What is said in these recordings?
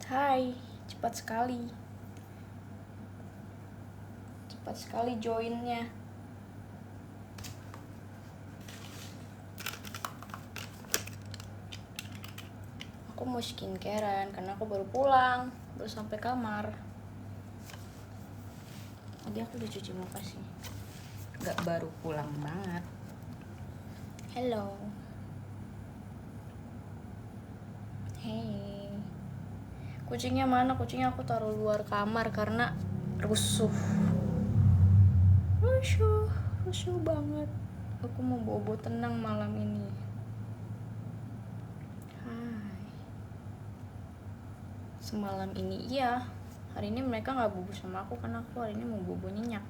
Hai, cepat sekali. Cepat sekali joinnya. Aku mau skincarean karena aku baru pulang, baru sampai kamar. Tadi aku udah cuci muka sih. Gak baru pulang banget. Hello. Hey. Kucingnya mana? Kucingnya aku taruh luar kamar karena rusuh. Rusuh banget. Aku mau bobo tenang malam ini. Hai. Semalam ini iya. Hari ini mereka nggak bobo sama aku karena aku hari ini mau bobo nyenyak.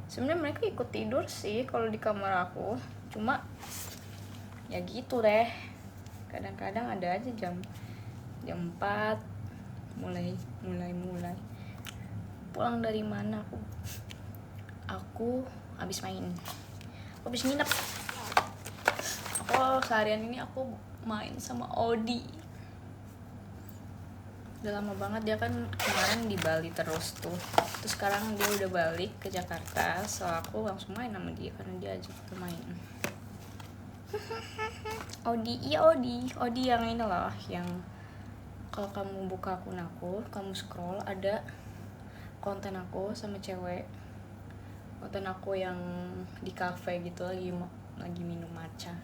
Sebenarnya mereka ikut tidur sih kalau di kamar aku. Cuma ya gitu deh. Kadang-kadang ada aja jam 4 mulai. Pulang dari mana aku? Aku habis main. Aku habis nginep. Seharian ini aku main sama Odi. Udah lama banget, dia kan kemarin di Bali terus tuh. Terus sekarang dia udah balik ke Jakarta, so aku langsung main sama dia karena dia ajak ke main. Odi yang ini loh, yang kalau kamu buka akun aku, kamu scroll ada konten aku sama cewek. Konten aku yang di cafe gitu lagi minum matcha.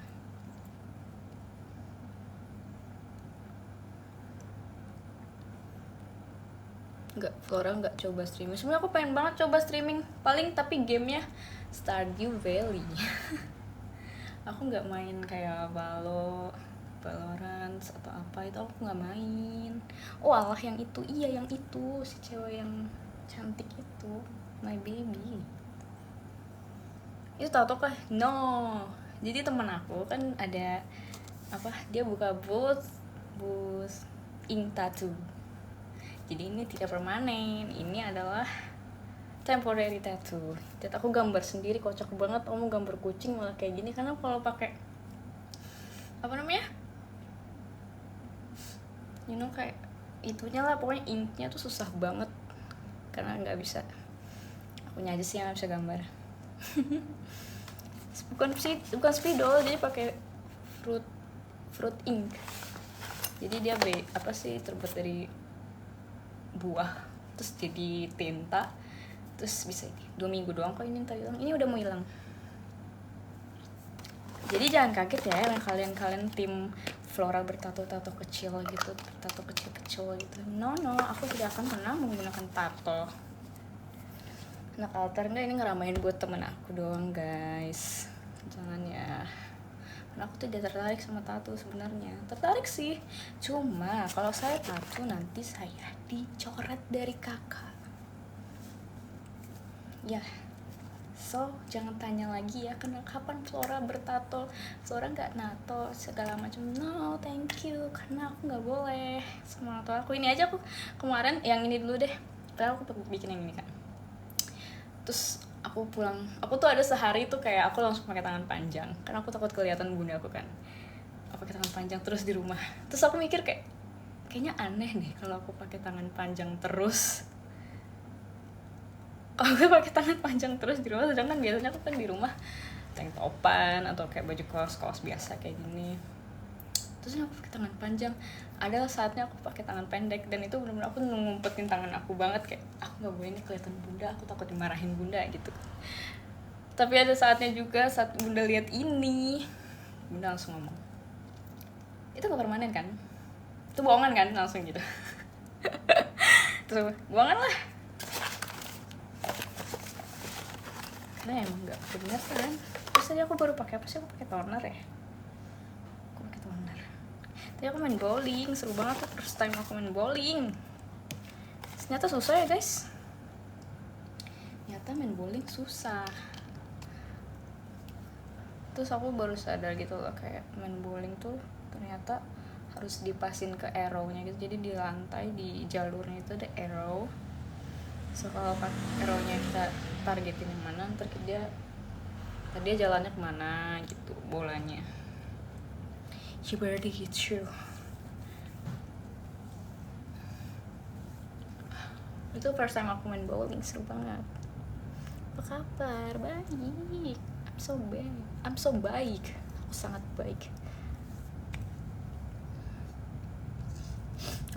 Flora nggak coba streaming. Sebenarnya aku pengen banget coba streaming, paling tapi gamenya Stardew Valley. Aku nggak main kayak Valorant atau apa, itu aku nggak main. Oh alah, yang itu, iya yang itu, si cewek yang cantik itu, my baby. Itu tau kah? No, jadi teman aku kan ada apa, dia buka booth ink tattoo. Jadi ini tidak permanen, ini adalah temporary tattoo. Jadi aku gambar sendiri, kocak banget. Kamu gambar kucing malah kayak gini, karena kalau pakai apa namanya, kayak itunya lah, pokoknya inknya tuh susah banget karena nggak bisa. Akunya aja sih yang bisa gambar. bukan spidol, jadi pakai fruit ink. Jadi dia terbuat dari buah terus jadi tinta, terus bisa 2 minggu doang kok ini ntar hilang. Ini udah mau hilang. Jadi jangan kaget ya kalian tim Flora bertato-tato kecil gitu, tato kecil-kecil gitu. No, aku tidak akan pernah menggunakan tato. Nah, alter enggak, ini ngeramain buat temen aku doang, guys. Jangan ya. Karena aku tuh tidak tertarik sama tato sebenarnya. Tertarik sih. Cuma kalau saya tato nanti saya dicoret dari kakak. Ya. So, jangan tanya lagi ya, karena kapan Flora bertato. Flora nggak nato segala macam. No, thank you. Karena aku nggak boleh sama tato aku. Ini aja aku kemarin, yang ini dulu deh. Padahal aku bikin yang ini kan. Terus aku pulang, aku tuh ada sehari tuh kayak aku langsung pakai tangan panjang karena aku takut kelihatan bunda aku kan. Aku pakai tangan panjang terus di rumah. Terus aku mikir kayaknya aneh nih kalau aku pakai tangan panjang terus. Kalau gue pakai tangan panjang terus di rumah, sedangkan biasanya aku kan di rumah tank topan atau kayak baju kaos biasa kayak gini. Terus aku pakai tangan panjang. Adalah saatnya aku pakai tangan pendek, dan itu benar-benar aku ngumpetin tangan aku banget, kayak aku nggak boleh ini kelihatan bunda, aku takut dimarahin bunda gitu. Tapi ada saatnya juga saat bunda lihat ini, bunda langsung ngomong, itu gak permanen kan? Itu bohongan kan? Langsung gitu. Terus bohongan lah. Karena emang nggak bener kan. Terus tadi aku baru pakai apa sih? Aku pakai toner ya. Tadi aku main bowling, seru banget tuh, first time aku main bowling. Ternyata susah ya guys. Ternyata main bowling susah. Terus aku baru sadar gitu loh, kayak main bowling tuh ternyata harus dipasin ke arrow-nya gitu. Jadi di lantai, di jalurnya itu ada arrow. So kalau arrow-nya kita targetin yang mana, ntar dia jalannya kemana gitu bolanya. Berarti gitu. Itu first time aku main bowling, seru banget. Apa kabar? Baik. I'm so baik. Aku sangat baik.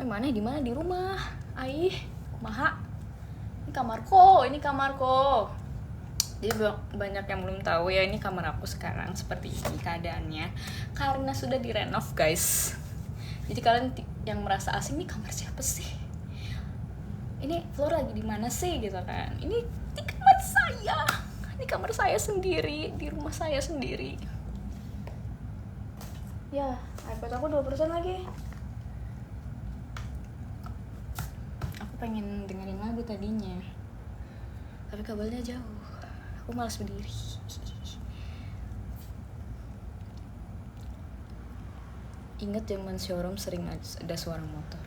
Mana di mana? Di rumah. Aih, kumaha. Ini kamarku. Jadi banyak yang belum tahu ya, ini kamar aku sekarang seperti ini keadaannya karena sudah direnov, guys. Jadi kalian yang merasa asing, nih kamar siapa sih? Ini Flor lagi di mana sih gitu kan? Ini di kamar saya. Ini kamar saya sendiri, di rumah saya sendiri. Ya, iPad aku 2% lagi. Aku pengen dengerin lagu tadinya, tapi kabelnya jauh. Aku malas berdiri. Ingat zaman showroom sering ada suara motor.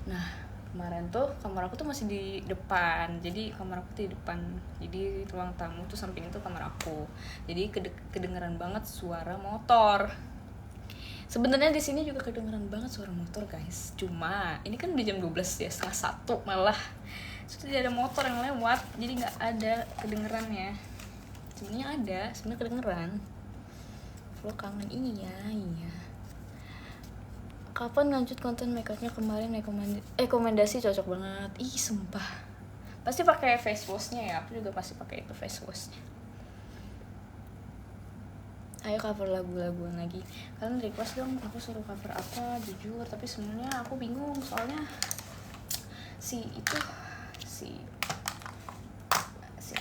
Nah, kemarin tuh kamar aku tuh masih di depan. Jadi kamar aku tuh di depan. Jadi ruang tamu tuh samping itu kamar aku. Jadi kedengeran banget suara motor. Sebenarnya di sini juga kedengeran banget suara motor, guys. Cuma ini kan udah jam 12 ya, setengah 1 malah. Sudah tidak ada motor yang lewat, jadi nggak ada kedengerannya. Sebenarnya kedengeran. Lo kangen iya. Kapan lanjut konten makeupnya kemarin? Rekomendasi cocok banget. Ih, sumpah. Pasti pakai face washnya ya. Aku juga pasti pakai itu face washnya. Ayo cover lagu-laguan lagi. Kalian request dong, aku suruh cover apa, jujur. Tapi sebenarnya aku bingung, soalnya si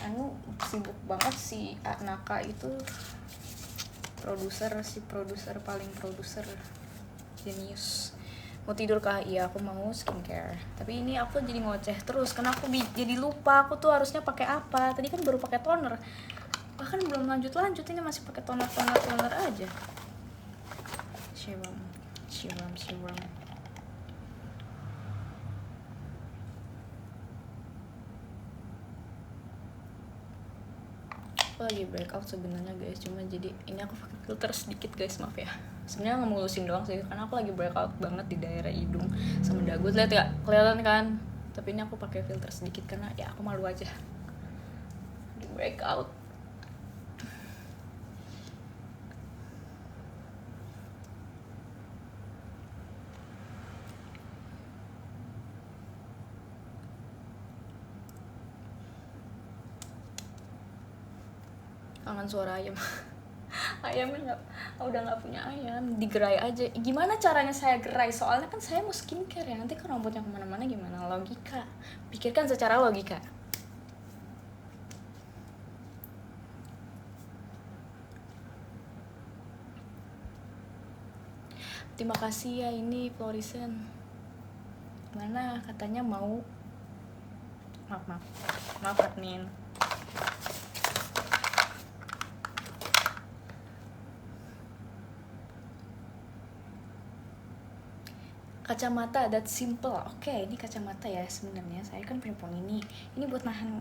Anu sibuk banget, si Naka itu produser paling produser jenius. Mau tidur kah? Iya, aku mau skincare. Tapi ini aku jadi ngoceh terus karena aku jadi lupa aku tuh harusnya pakai apa. Tadi kan baru pakai toner. Bahkan belum lanjut ini masih pakai toner aja. Serum. Aku lagi breakout sebenarnya, guys. Cuma jadi ini aku pakai filter sedikit, guys, maaf ya. Sebenarnya ngemulusin doang sih karena aku lagi breakout banget di daerah hidung sama dagu. Lihat ya, kelihatan kan? Tapi ini aku pakai filter sedikit karena ya aku malu aja di breakout. Kangen suara ayam. Ayamnya udah nggak punya ayam, digerai aja. Gimana caranya saya gerai? Soalnya kan saya mau skincare ya, nanti kan rambutnya kemana-mana gimana? Logika, pikirkan secara logika. Terima kasih ya ini Florisen. Mana katanya mau? Maaf admin. Kacamata that simple. Oke, ini kacamata ya sebenarnya. Saya kan punya poni ini. Ini buat nahan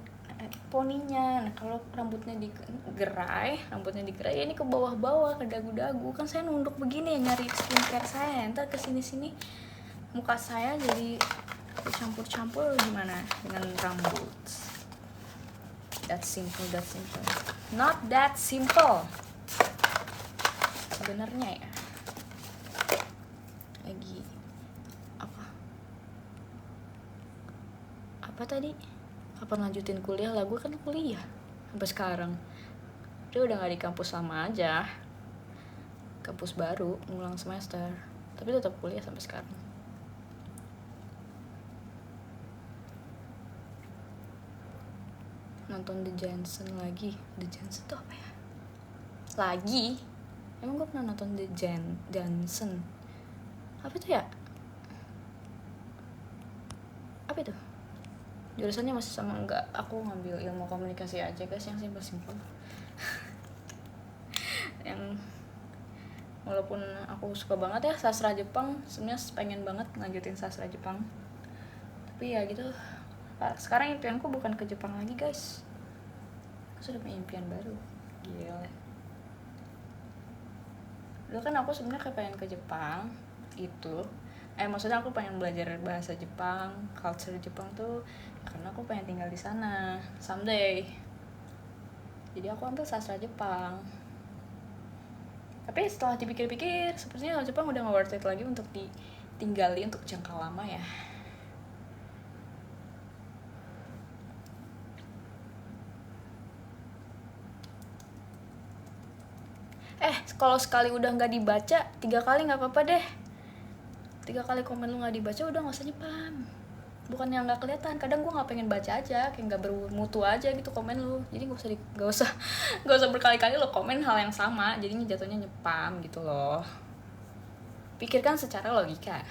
poninya. Nah, kalau rambutnya digerai ya ini ke bawah-bawah, ke dagu-dagu. Kan saya nunduk begini ya nyari skincare saya. Ntar kesini-sini muka saya jadi campur-campur gimana dengan rambut. That simple. Not that simple. Sebenarnya ya. Lagi apa tadi? Kapan lanjutin kuliah? Lah gue kan kuliah sampai sekarang. Dia udah gak di kampus lama aja, kampus baru, ngulang semester, tapi tetap kuliah sampai sekarang. Nonton The Johnson lagi. The Johnson tuh apa ya? Lagi? Emang gue pernah nonton The Johnson? Apa itu ya? Apa itu? Jurusannya masih sama enggak? Aku ngambil ilmu komunikasi aja, guys, yang simpel-simpel. Yang walaupun aku suka banget ya sastra Jepang, sebenarnya pengen banget lanjutin sastra Jepang. Tapi ya gitu. Sekarang impianku bukan ke Jepang lagi, guys. Aku sudah punya impian baru. Gila. Dulu kan aku sebenarnya pengen ke Jepang itu. Maksudnya aku pengen belajar bahasa Jepang, culture Jepang tuh karena aku pengen tinggal di sana someday. Jadi aku ambil sastra Jepang. Tapi setelah dipikir-pikir, sepertinya Jepang udah gak worth it lagi untuk ditinggali untuk jangka lama ya. Kalau sekali udah nggak dibaca, 3 kali nggak apa-apa deh. 3 kali komen lu nggak dibaca udah nggak usah nyepam. Bukan yang nggak kelihatan, kadang gue nggak pengen baca aja, kayak nggak bermutu aja gitu komen lu. Jadi nggak usah berkali-kali lo komen hal yang sama, jadinya jatuhnya nyepam gitu loh. Pikirkan secara logika.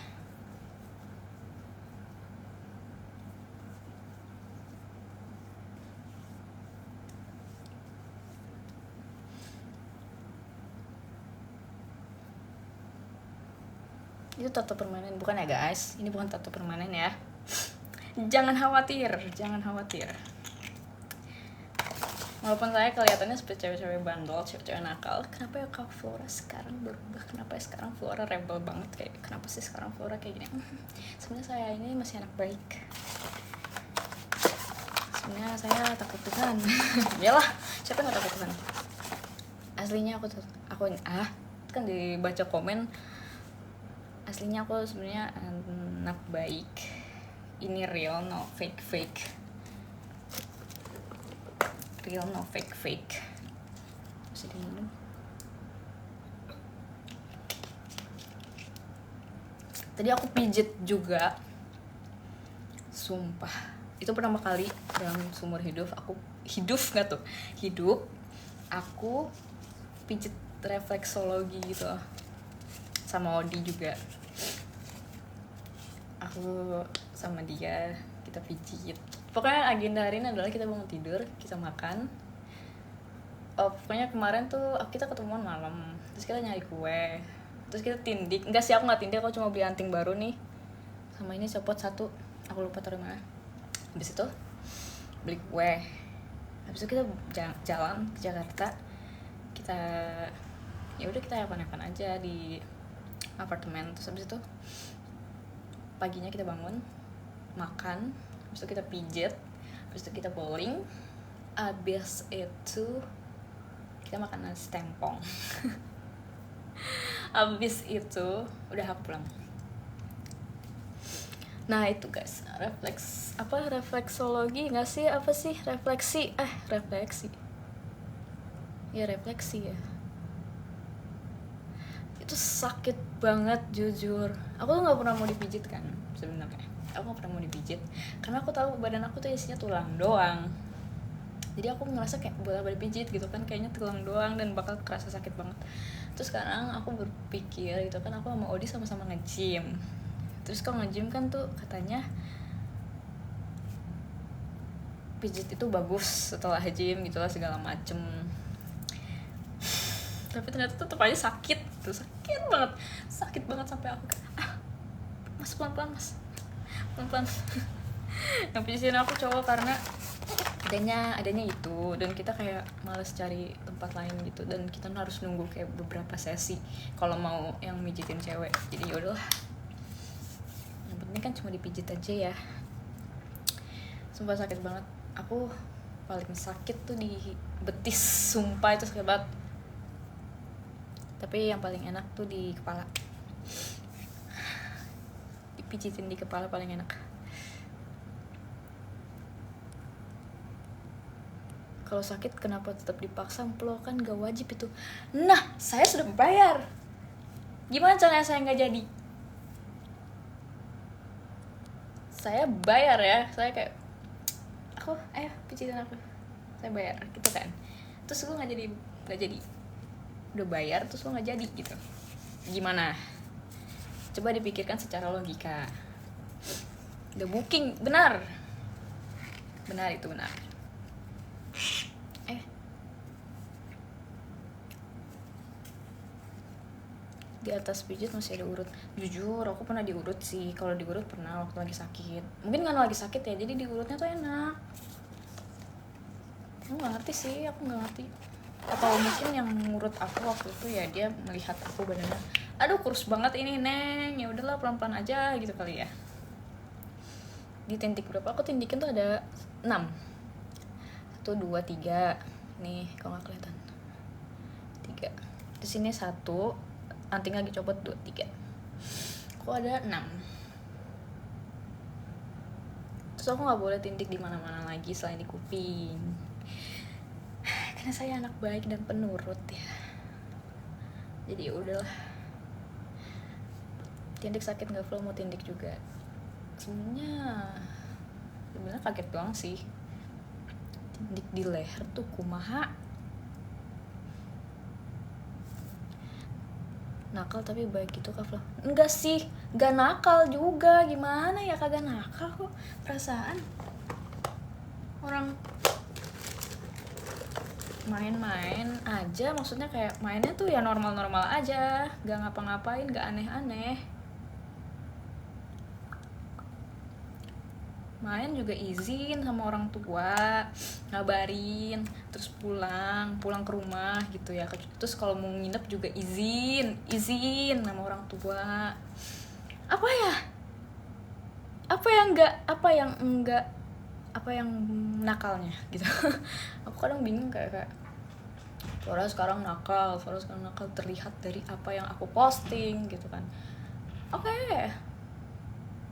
Itu tato permanen bukan ya guys, ini bukan tato permanen ya. Jangan khawatir. Walaupun saya kelihatannya seperti cewek-cewek bandel, cewek-cewek nakal, kenapa ya Kak Flora sekarang berubah? Kenapa ya sekarang Flora rebel banget? Kayak kenapa sih sekarang Flora kayak gini? Sebenarnya saya ini masih anak baik. Sebenarnya saya takut Tuhan. Yalah, siapa nggak takut Tuhan? Aslinya aku kan dibaca komen. Aslinya aku sebenarnya anak baik. Ini real, no fake. Real, no fake. Masih diminum. Tadi aku pijit juga. Sumpah. Itu pertama kali dalam seumur hidup aku aku pijit refleksologi gitu. Sama Odi juga. Aku sama dia kita pijit. Pokoknya agenda hari ini adalah kita bangun tidur, kita makan. Pokoknya kemarin tuh kita ketemuan malam, terus kita nyari kue, terus kita tindik. Enggak sih, aku nggak tindik, aku cuma beli anting baru nih. Sama ini copot satu, aku lupa taruh mana. Habis itu beli kue. Habis itu kita jalan ke Jakarta. Kita ya udah kita yapan aja di apartemen. Terus habis itu paginya kita bangun, makan. Habis itu kita pijit, habis itu kita bowling, habis itu kita makan nasi tempong. Habis itu udah aku pulang. Nah itu guys, refleksologi nggak sih, apa sih refleksi ya. Itu sakit banget jujur. Aku tuh nggak pernah mau dipijit kan sebenarnya. Aku gak pernah mau dipijit karena aku tahu badan aku tuh isinya tulang doang. Jadi aku ngerasa kayak boleh dipijit gitu kan, kayaknya tulang doang dan bakal kerasa sakit banget. Terus sekarang aku berpikir gitu kan, aku sama Odi sama-sama nge-gym. Terus kalau nge-gym kan tuh katanya pijit itu bagus setelah gym gitulah segala macem. Tapi ternyata tetap aja sakit banget sampai aku kayak mas pelan-pelan yang pijitin aku cowok karena adanya itu, dan kita kayak males cari tempat lain gitu, dan kita harus nunggu kayak beberapa sesi kalau mau yang mijitin cewek. Jadi yaudah, yang penting kan cuma dipijit aja ya. Sumpah sakit banget. Aku paling sakit tuh di betis, sumpah itu sakit banget. Tapi yang paling enak tuh di kepala. Dipijitin di kepala paling enak. Kalau sakit kenapa tetap dipaksa peluk, kan gak wajib itu. Nah, saya sudah bayar. Gimana caranya saya gak jadi? Saya bayar ya, saya kayak ayo pijitin aku, saya bayar gitu kan. Terus gue gak jadi. Udah bayar terus gue gak jadi gitu. Gimana? Coba dipikirkan secara logika. Udah booking, benar itu benar. Di atas pijit masih ada urut. Jujur aku pernah diurut sih. Kalau diurut pernah waktu lagi sakit. Mungkin karena lagi sakit ya, jadi diurutnya tuh enak. Aku nggak ngerti sih, atau mungkin yang ngurut aku waktu itu ya dia melihat aku badannya aduh kurus banget ini neng, ya udahlah pelan-pelan aja gitu kali ya. di tindik berapa aku tindikin tuh ada 6. 1, 2, 3 nih kalau nggak kelihatan 3. Di sini 1, anting lagi copot 2, 3. Aku ada 6. Terus aku nggak boleh tindik di mana-mana lagi selain di kuping. Karena saya anak baik dan penurut ya. Jadi ya udahlah. Tindik sakit nggak full mau tindik juga. Sebenarnya kaget doang sih. Tindik di leher tuh kumaha. Nakal tapi baik gitu Kak Flo. Enggak sih, gak nakal juga. Gimana ya, kagak nakal kok. Perasaan orang main-main aja, maksudnya kayak mainnya tuh ya normal-normal aja, gak ngapa-ngapain, gak aneh-aneh. Main juga izin sama orang tua, ngabarin, terus pulang ke rumah gitu ya. Terus kalau mau nginep juga izin sama orang tua. Apa yang nakalnya gitu. Aku kadang bingung kayak Flora sekarang nakal terlihat dari apa yang aku posting gitu kan. Oke.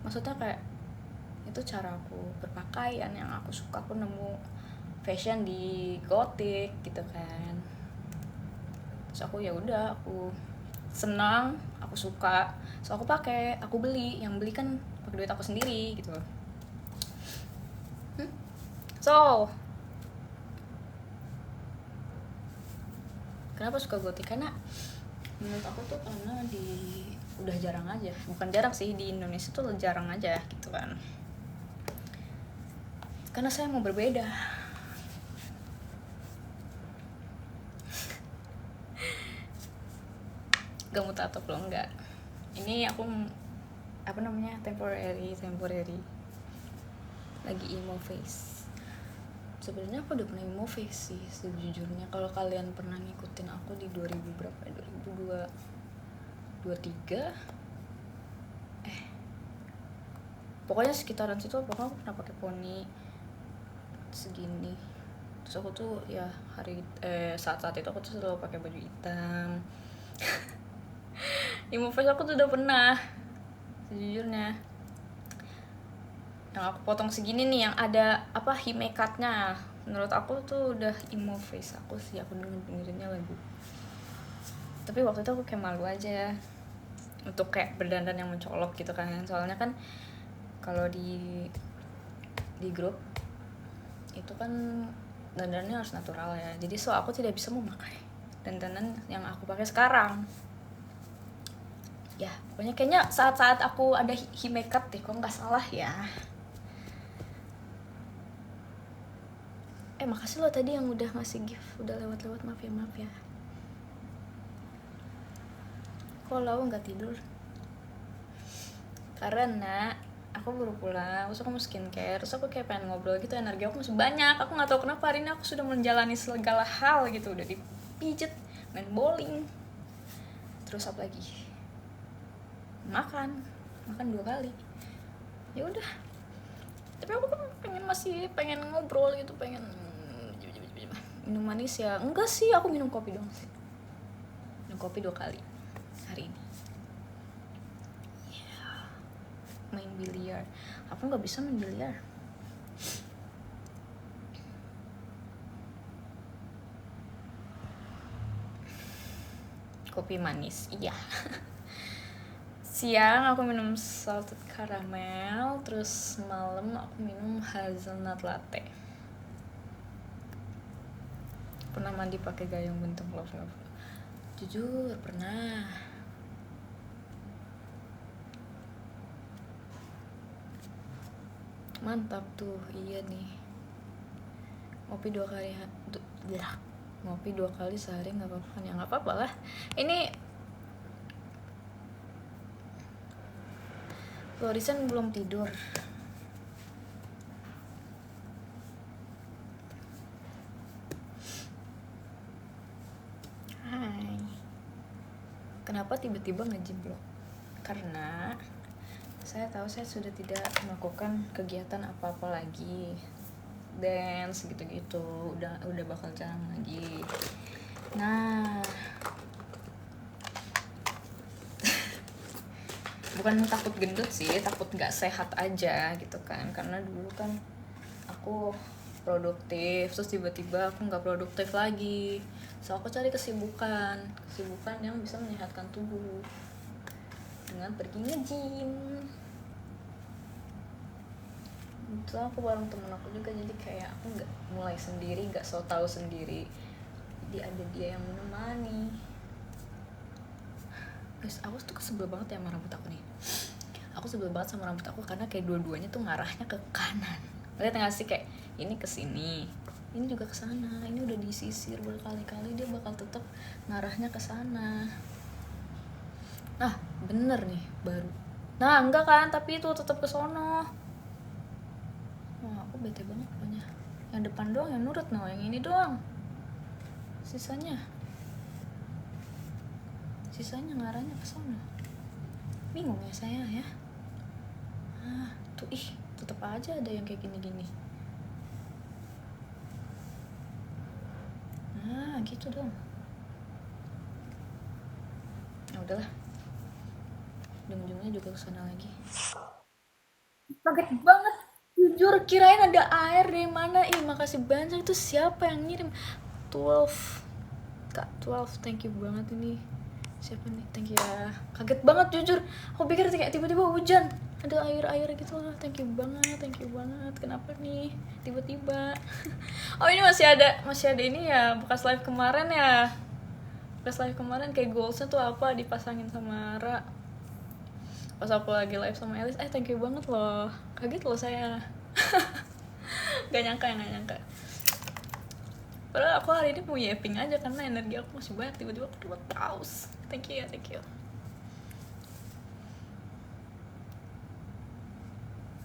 Maksudnya kayak itu cara aku berpakaian yang aku suka, aku nemu fashion di Gothic gitu kan. Terus aku ya udah, aku senang, aku suka, so aku pakai, aku beli, yang beli kan pakai duit aku sendiri gitu. So kenapa suka Gothic? Karena menurut aku tuh karena udah jarang aja, bukan jarang sih, di Indonesia tuh jarang aja gitu kan. Karena saya mau berbeda. Gak mau tato belum, enggak. Ini aku temporary lagi emo face. Sebenarnya aku udah pernah emo face sih sejujurnya. Kalau kalian pernah ngikutin aku di 2000 berapa ya, 2023 pokoknya sekitaran situ. Pokoknya aku pernah pakai poni segini. Terus aku tuh ya saat-saat itu aku tuh selalu pakai baju hitam. Emo face aku tuh udah pernah sejujurnya. Yang aku potong segini nih, yang ada himekatnya. Menurut aku tuh udah emo face aku sih. Aku dengerinnya lagu. Tapi waktu itu aku kayak malu aja untuk kayak berdandan yang mencolok gitu kan. Soalnya kan kalau di grup itu kan dandannya harus natural ya. Jadi aku tidak bisa memakai dandanan yang aku pakai sekarang. Ya, pokoknya kayaknya saat-saat aku ada himekat deh, kok nggak salah ya. Makasih lo tadi yang udah ngasih gift, udah lewat-lewat, maaf ya. Kok lo nggak tidur? Karena aku baru pulang, terus aku mau skincare, terus aku kayak pengen ngobrol gitu, energi aku masih banyak. Aku nggak tahu kenapa hari ini aku sudah menjalani segala hal gitu, udah dipijet, main bowling, terus apa lagi, makan 2 kali. Ya udah, tapi aku kan masih pengen ngobrol gitu, pengen minum manis ya. Enggak sih, aku minum kopi doang sih. Minum kopi 2 kali hari ini. Main biliar, aku nggak bisa main biliar. Kopi manis, iya. Siang aku minum salted caramel, terus malam aku minum hazelnut latte. Pernah mandi pakai gayung bentuk love? Jujur pernah. Mantap tuh, iya nih. Ngopi 2 kali ngopi 2 kali sehari nggak apa-apa kan? Ya nggak apa-apa lah. Ini Florisan belum tidur. Hai. Kenapa tiba-tiba nge-gym bro? Karena saya tahu saya sudah tidak melakukan kegiatan apa-apa lagi, dance gitu-gitu, udah bakal jarang lagi. Nah, bukan takut gendut sih, takut nggak sehat aja gitu kan, karena dulu kan aku produktif, terus tiba-tiba aku nggak produktif lagi, so aku cari kesibukan yang bisa menyehatkan tubuh dengan pergi nge-gym. Itu aku bareng temen aku juga, jadi kayak aku nggak mulai sendiri, nggak so tau sendiri, jadi ada dia yang menemani. Guys, aku tuh sebel banget ya sama rambut aku nih. Aku sebel banget sama rambut aku karena kayak dua-duanya tuh ngarahnya ke kanan. Lihat nggak sih, kayak ini ke sini, ini juga ke sana, ini udah disisir berkali-kali, dia bakal tetap ngarahnya ke sana. Nah, bener nih baru. Nah, enggak kan, tapi itu tetap ke sono. Wah, aku bete banget pokoknya. Yang depan doang yang nurut, yang ini doang. Sisanya ngarahnya ke sana. Bingung ya saya ya. Tuh tetep aja ada yang kayak gini-gini. Gitu dong. Ya udahlah. Ujung-ujungnya juga kesana lagi. Kaget banget. Jujur kirain ada air dari mana. Makasih banyak, itu siapa yang ngirim? 12 Kak 12, thank you banget ini. Siapa nih? Thank you ya. Kaget banget jujur. Aku pikir kayak tiba-tiba hujan, ada air gitu lah. Thank you banget. Kenapa nih tiba-tiba? Oh, ini masih ada ini ya, bekas live kemarin ya. Kayak goalsnya tuh apa dipasangin sama Ra pas aku lagi live sama Elis. Thank you banget loh. Kaget loh saya. Gak nyangka. Padahal aku hari ini mau yapping aja karena energi aku masih banyak, tiba-tiba aku dapat paus. Thank you.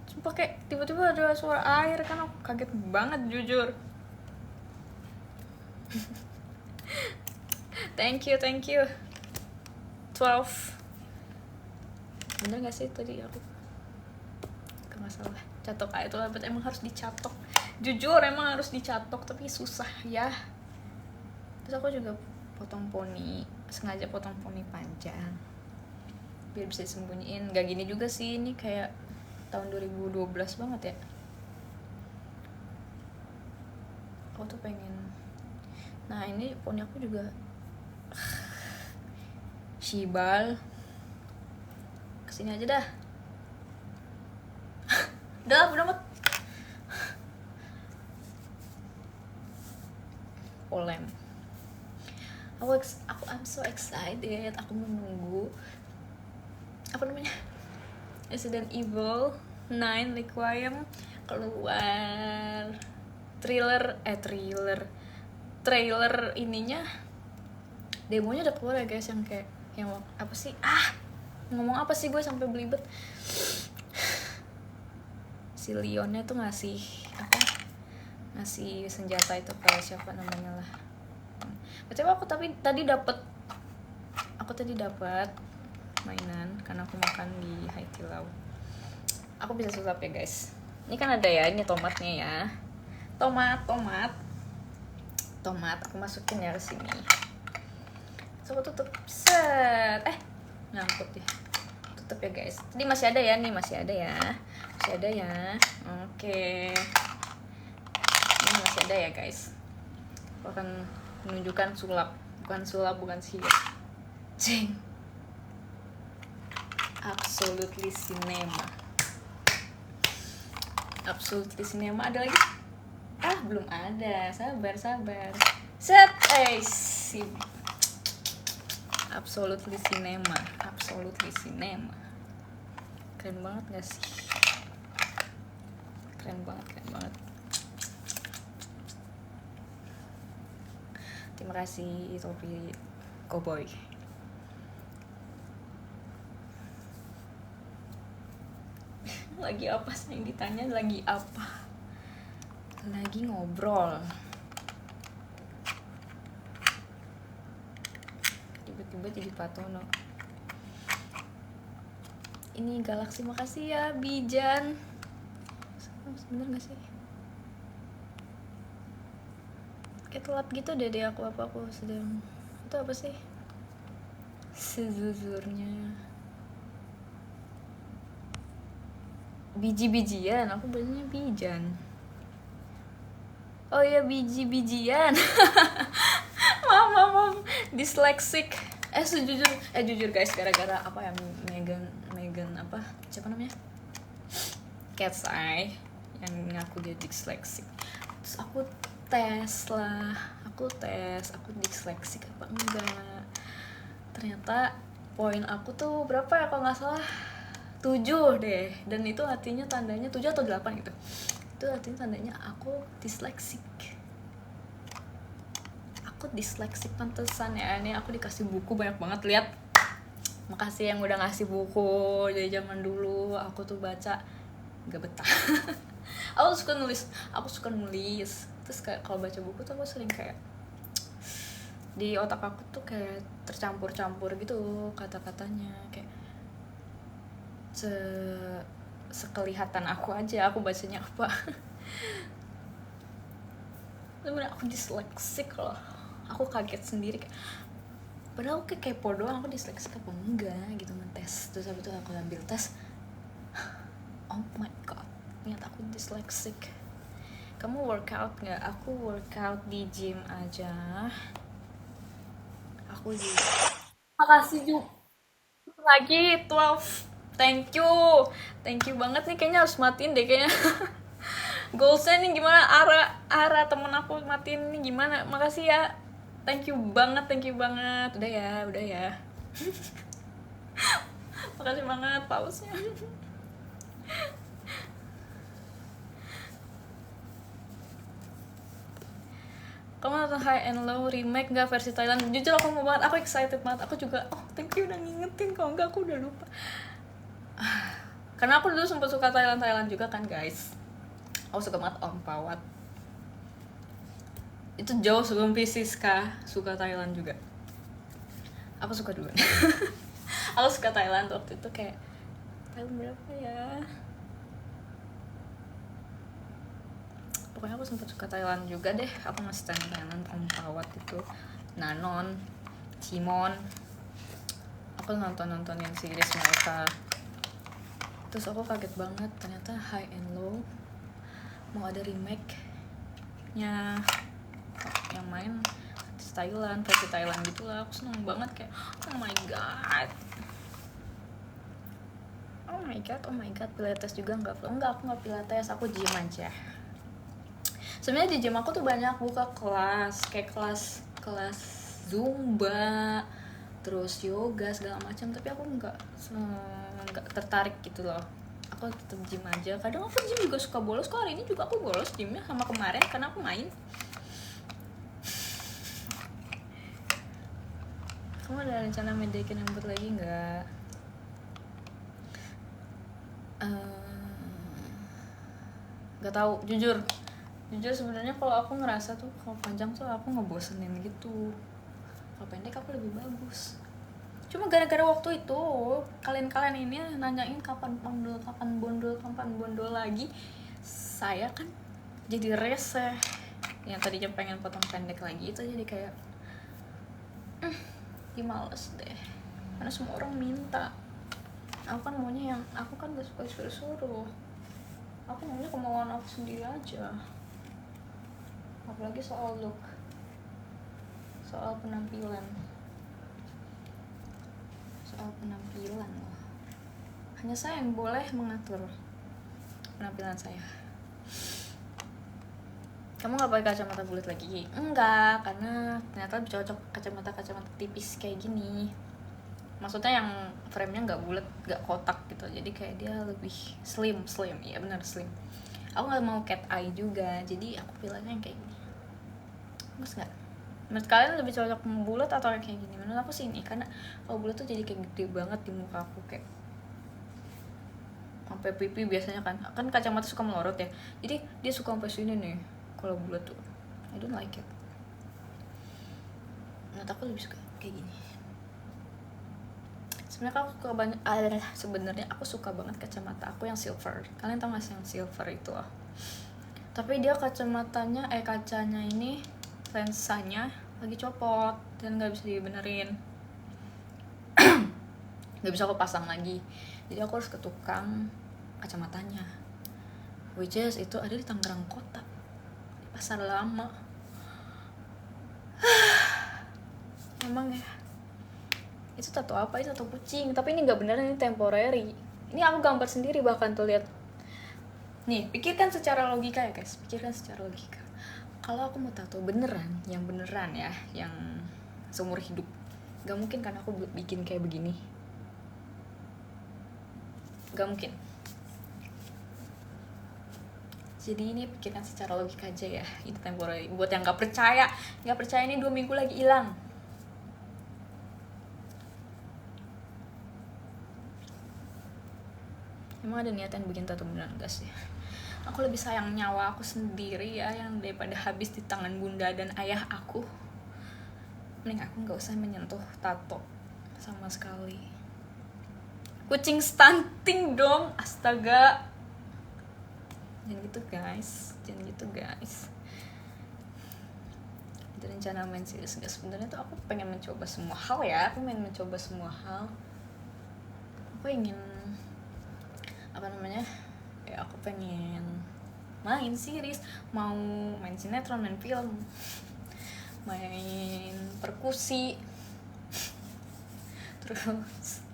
Sumpah kayak tiba-tiba ada suara air kan, aku kaget banget jujur. Thank you 12. Bener gak sih tadi aku? Gak salah. Catok itu lah, emang harus dicatok. Jujur emang harus dicatok, tapi susah ya. Terus aku juga sengaja potong poni panjang biar bisa disembunyiin. Gak gini juga sih, ini kayak tahun 2012 banget ya. Aku tuh pengen, nah ini poni aku juga Shibal. Kesini aja dah. Udah amat. Olem. I'm so excited. Aku menunggu apa namanya, Resident Evil 9 Requiem keluar trailer ininya, demonya udah keluar ya guys, yang kayak yang apa sih, ngomong apa sih gue sampai belibet. Si Leonnya tuh ngasih senjata itu ke siapa namanya lah. Betul, aku tadi dapat mainan karena aku makan di Haitilau. Aku bisa sulap ya guys. Ini kan ada ya, ini tomatnya ya. Tomat aku masukin ya ke sini. So, aku tutup. Set. Nyangkut ya. Tutup ya guys. Tadi masih ada ya. Oke. Ini masih ada ya guys. Aku akan menunjukkan bukan sihir. Cing. Absolutely cinema. Ada lagi? Belum ada. Sabar. Set. Sip. Absolutely cinema. Keren banget gak sih? Keren banget. Terima kasih topi cowboy. Lagi apa sayang, ditanya lagi apa? Lagi ngobrol. Tiba-tiba jadi Patono. ini Galaxy, makasih ya Bijan. Bener gak sih? Kayak telat gitu deh aku sedang. Itu apa sih? Sejujurnya biji-bijian, aku bacanya bijan. Oh iya, biji-bijian. maaf dyslexic. Jujur guys, gara-gara apa ya, Megan apa siapa namanya, Cat's Eye yang ngaku dia dyslexic. Terus aku tes aku dyslexic apa enggak. Ternyata poin aku tuh berapa ya, kalau nggak salah 7 deh, dan itu artinya tandanya 7 atau 8 gitu. Itu artinya tandanya aku dyslexic. Pantesan ya, ini aku dikasih buku banyak banget, lihat. Makasih yang udah ngasih buku dari zaman dulu. Aku tuh baca gak betah. aku suka nulis. Terus kayak kalau baca buku tuh aku sering kayak di otak aku tuh kayak tercampur-campur gitu kata-katanya, kayak sekelihatan aku aja aku bacanya apa. Bener, aku dyslexic loh. Aku kaget sendiri, kayak padahal aku kayak kepo doang, aku dyslexic apa enggak gitu, ngetes. Terus habis itu aku ambil tes, oh my god, ternyata aku dyslexic. Kamu workout nggak? Aku workout di gym aja. Aku di makasih juga lagi 12. Thank you banget nih, kayaknya harus matiin deh kayaknya. Goalsnya nih gimana, Ara temen aku matiin nih gimana. Makasih ya, thank you banget. Udah ya. Makasih banget pausnya. Kamu nonton High and Low remake nggak versi Thailand? Jujur aku mau banget, aku excited banget. Aku juga, thank you udah ngingetin, kalau nggak aku udah lupa. Karena aku dulu sempat suka Thailand juga kan guys. Aku suka banget Om Pawat. Itu jauh sebelum Siska suka Thailand juga. Aku suka dulu. Aku suka Thailand waktu itu, kayak tahun berapa ya, pokoknya aku sempat suka Thailand juga deh. Aku masih Thailand, Om Pawat itu, Nanon, Simon. Aku nontonin series mereka. Terus aku kaget banget, ternyata High and Low mau ada remake nya yang main Thailand, versi Thailand gitu lah. Aku seneng banget, kayak oh my god, Pilates juga enggak, aku nggak Pilates, aku gym aja. Sebenarnya di gym aku tuh banyak buka kelas, kayak kelas Zumba, terus yoga segala macam, tapi aku nggak tertarik gitu loh. Aku tetap gym aja. Kadang aku gym juga suka bolos kok. Hari ini juga aku bolos gymnya sama kemarin karena aku main. Kamu ada rencana mendekin rambut lagi nggak? Nggak tahu, jujur sebenarnya kalau aku ngerasa tuh kalau panjang tuh aku ngebosenin gitu. Kalau pendek aku lebih bagus. Cuma gara-gara waktu itu kalian ini nanyain kapan bondol lagi, saya kan jadi rese. Yang tadinya pengen potong pendek lagi itu jadi kayak males deh, karena semua orang minta. Aku kan maunya yang, aku kan gak suka disuruh-suruh. Aku maunya kemauan aku sendiri aja. Apalagi soal look, soal penampilan loh. Hanya saya yang boleh mengatur penampilan saya. Kamu nggak pakai kacamata bulat lagi? Enggak, karena ternyata lebih cocok kacamata tipis kayak gini. Maksudnya yang frame-nya nggak bulat, nggak kotak gitu. Jadi kayak dia lebih slim. Iya benar, slim. Aku nggak mau cat eye juga, jadi aku pilihnya yang kayak gini. Bagus nggak? Menurut kalian lebih cocok bulat atau kayak gini? Menurut aku sih ini, karena kalau bulat tuh jadi kayak gede banget di muka aku, kayak sampai pipi biasanya kan kacamata suka melorot ya, jadi dia suka sampai sini nih. Kalau bulat tuh I don't like it. Menurut aku lebih suka kayak gini. sebenarnya aku suka banget kacamata aku yang silver. Kalian tau gak sih yang silver itu? Tapi dia kacanya ini lensanya lagi copot dan nggak bisa dibenerin. Nggak bisa aku pasang lagi, jadi aku harus ke tukang kacamatanya, which is itu ada di Tangerang Kota, di Pasar Lama. Emang ya, itu tato apa? Itu tato kucing, tapi ini nggak beneran, ini temporary. Ini aku gambar sendiri bahkan, tuh lihat nih. Pikirkan secara logika ya guys, pikirkan secara logika. Kalau aku mau tato beneran, yang beneran ya, yang seumur hidup, nggak mungkin kan aku bikin kayak begini. Gak mungkin. Jadi ini pikirkan secara logika aja ya. Itu temporary. Buat yang gak percaya ini 2 minggu lagi hilang. Emang ada niatan bikin tato beneran gak sih? Aku lebih sayang nyawa aku sendiri ya, yang daripada habis di tangan bunda dan ayah aku. Mending aku gak usah menyentuh tato sama sekali. Kucing stunting dong, astaga. Jangan gitu guys. Itu rencana main serius gak? Sebenarnya tuh aku pengen mencoba semua hal ya. Aku ingin aku pengen main series, mau main sinetron, main film, main perkusi, terus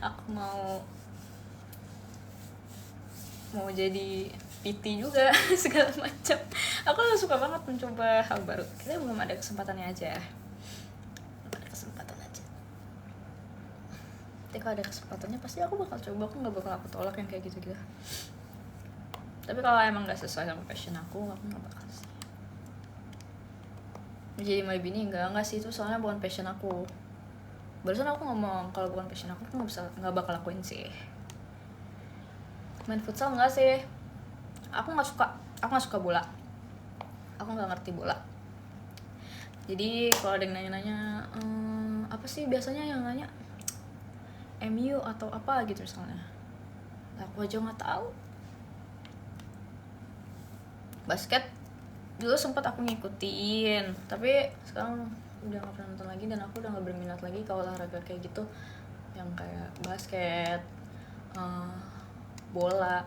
aku mau jadi PT juga. Segala macam. Aku suka banget mencoba hal baru. Kita belum ada kesempatannya aja. Tapi kalau ada kesempatannya pasti aku bakal coba. Aku nggak bakal tolak yang kayak gitu. Tapi kalau emang nggak sesuai sama passion aku nggak bakal sih. Jadi my bini enggak sih, itu soalnya bukan passion aku. Barusan aku ngomong kalau bukan passion aku nggak bakal lakuin sih. Main futsal nggak sih? Aku nggak suka bola. Aku nggak ngerti bola. Jadi kalau ada yang nanya-nanya, apa sih biasanya yang nanya, MU atau apa gitu misalnya, aku aja nggak tahu. Basket dulu sempat aku ngikutin, tapi sekarang udah nggak pernah nonton lagi, dan aku udah nggak berminat lagi kalau olahraga kayak gitu, yang kayak basket, bola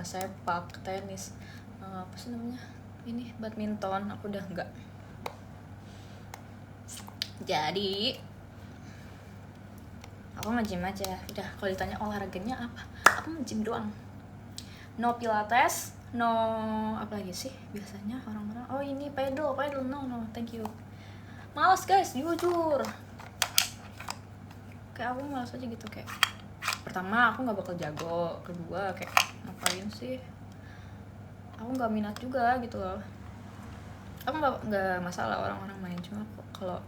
sepak, tenis, apa sih namanya ini, badminton, aku udah enggak. Jadi aku nge-gym aja udah. Kalau ditanya olahraganya apa, aku nge-gym doang. No pilates, no apa lagi sih biasanya orang-orang, oh ini pedal, no thank you. Males guys, jujur, kayak aku males aja gitu. Kayak pertama aku nggak bakal jago, kedua kayak ngapain sih, aku nggak minat juga gitu loh. Aku nggak masalah orang-orang main, cuma kalau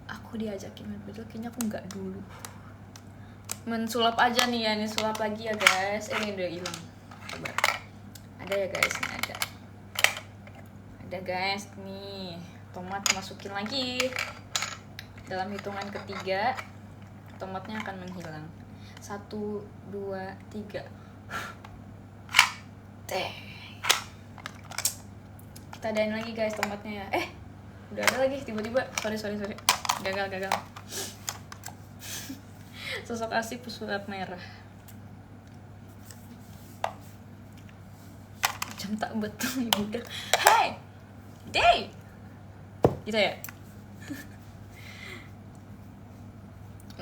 aku diajakin main pedal kayaknya aku nggak dulu. Mensulap aja nih ya, ini sulap lagi ya guys. Ini udah hilang. Coba. Ada ya guys, ini ada. Ada guys nih. Tomat masukin lagi. Dalam hitungan ketiga, tomatnya akan menghilang. 1, 2, 3. Teh. Kita adain lagi guys tomatnya ya. Udah ada lagi tiba-tiba. Sorry. Gagal. Sosok asik pesulap merah. Jam tak betul ya udah. Hey, day. Gitu ya.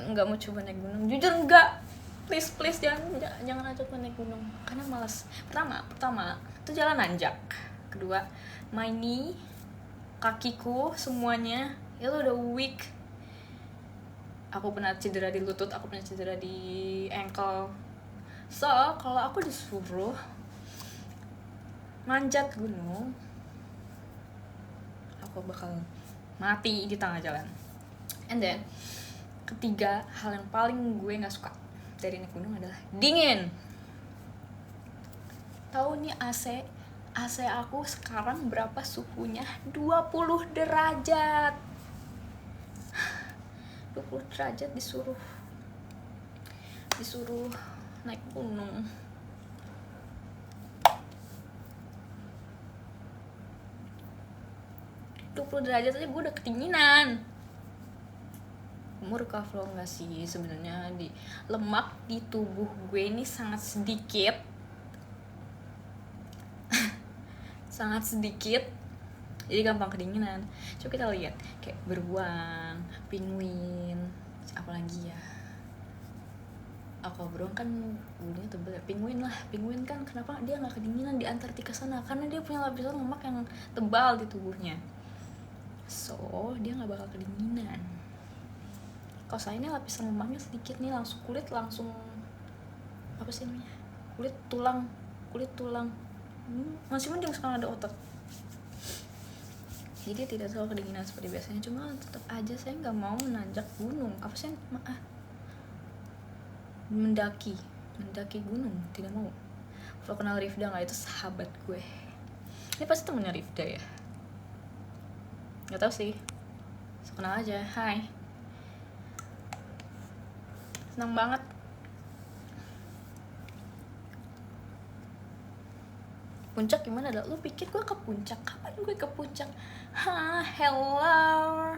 Enggak mau coba naik gunung. Jujur enggak. Please jangan ajak naik gunung karena malas. Pertama itu jalan nanjak. Kedua, my knee, kakiku semuanya itu udah weak. Aku pernah cedera di lutut, aku pernah cedera di ankle. So, kalau aku disuruh manjat gunung, aku bakal mati di tengah jalan. And then, ketiga, hal yang paling gue gak suka dari naik gunung adalah dingin. Tahu nih AC aku sekarang berapa suhunya? 20 derajat. 20 derajat disuruh disuruh naik gunung. Puluh derajat aja gue udah kedinginan. Umur kaflo nggak sih sebenarnya, di lemak di tubuh gue ini sangat sedikit sangat sedikit, jadi gampang kedinginan. Coba kita lihat kayak beruang, penguin, apa lagi ya, beruang kan bulunya tebal ya. Penguin kan kenapa dia nggak kedinginan di Antartika sana, karena dia punya lapisan lemak yang tebal di tubuhnya, so dia nggak bakal kedinginan. Kalau saya ini lapisan lemaknya sedikit nih, langsung kulit langsung apa sih namanya, kulit tulang masih mending sekarang ada otot, jadi tidak terlalu kedinginan seperti biasanya. Cuma tetap aja saya nggak mau menanjak gunung, mendaki gunung, tidak mau. Lo kenal Rifda nggak? Itu sahabat gue, ini pasti temennya Rifda ya, nggak tahu sih, so, kenal aja. Hai, senang banget. Puncak gimana dah? Lu pikir gue ke puncak? Kapan gue ke puncak? Hello.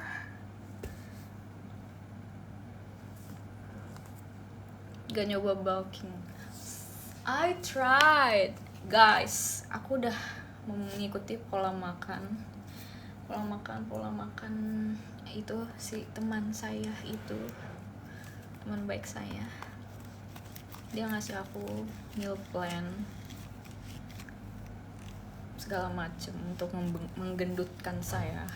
Gak nyoba bulking. I tried, guys. Aku udah mengikuti pola makan itu si teman saya itu, teman baik saya. Dia ngasih aku meal plan segala macem untuk menggendutkan saya.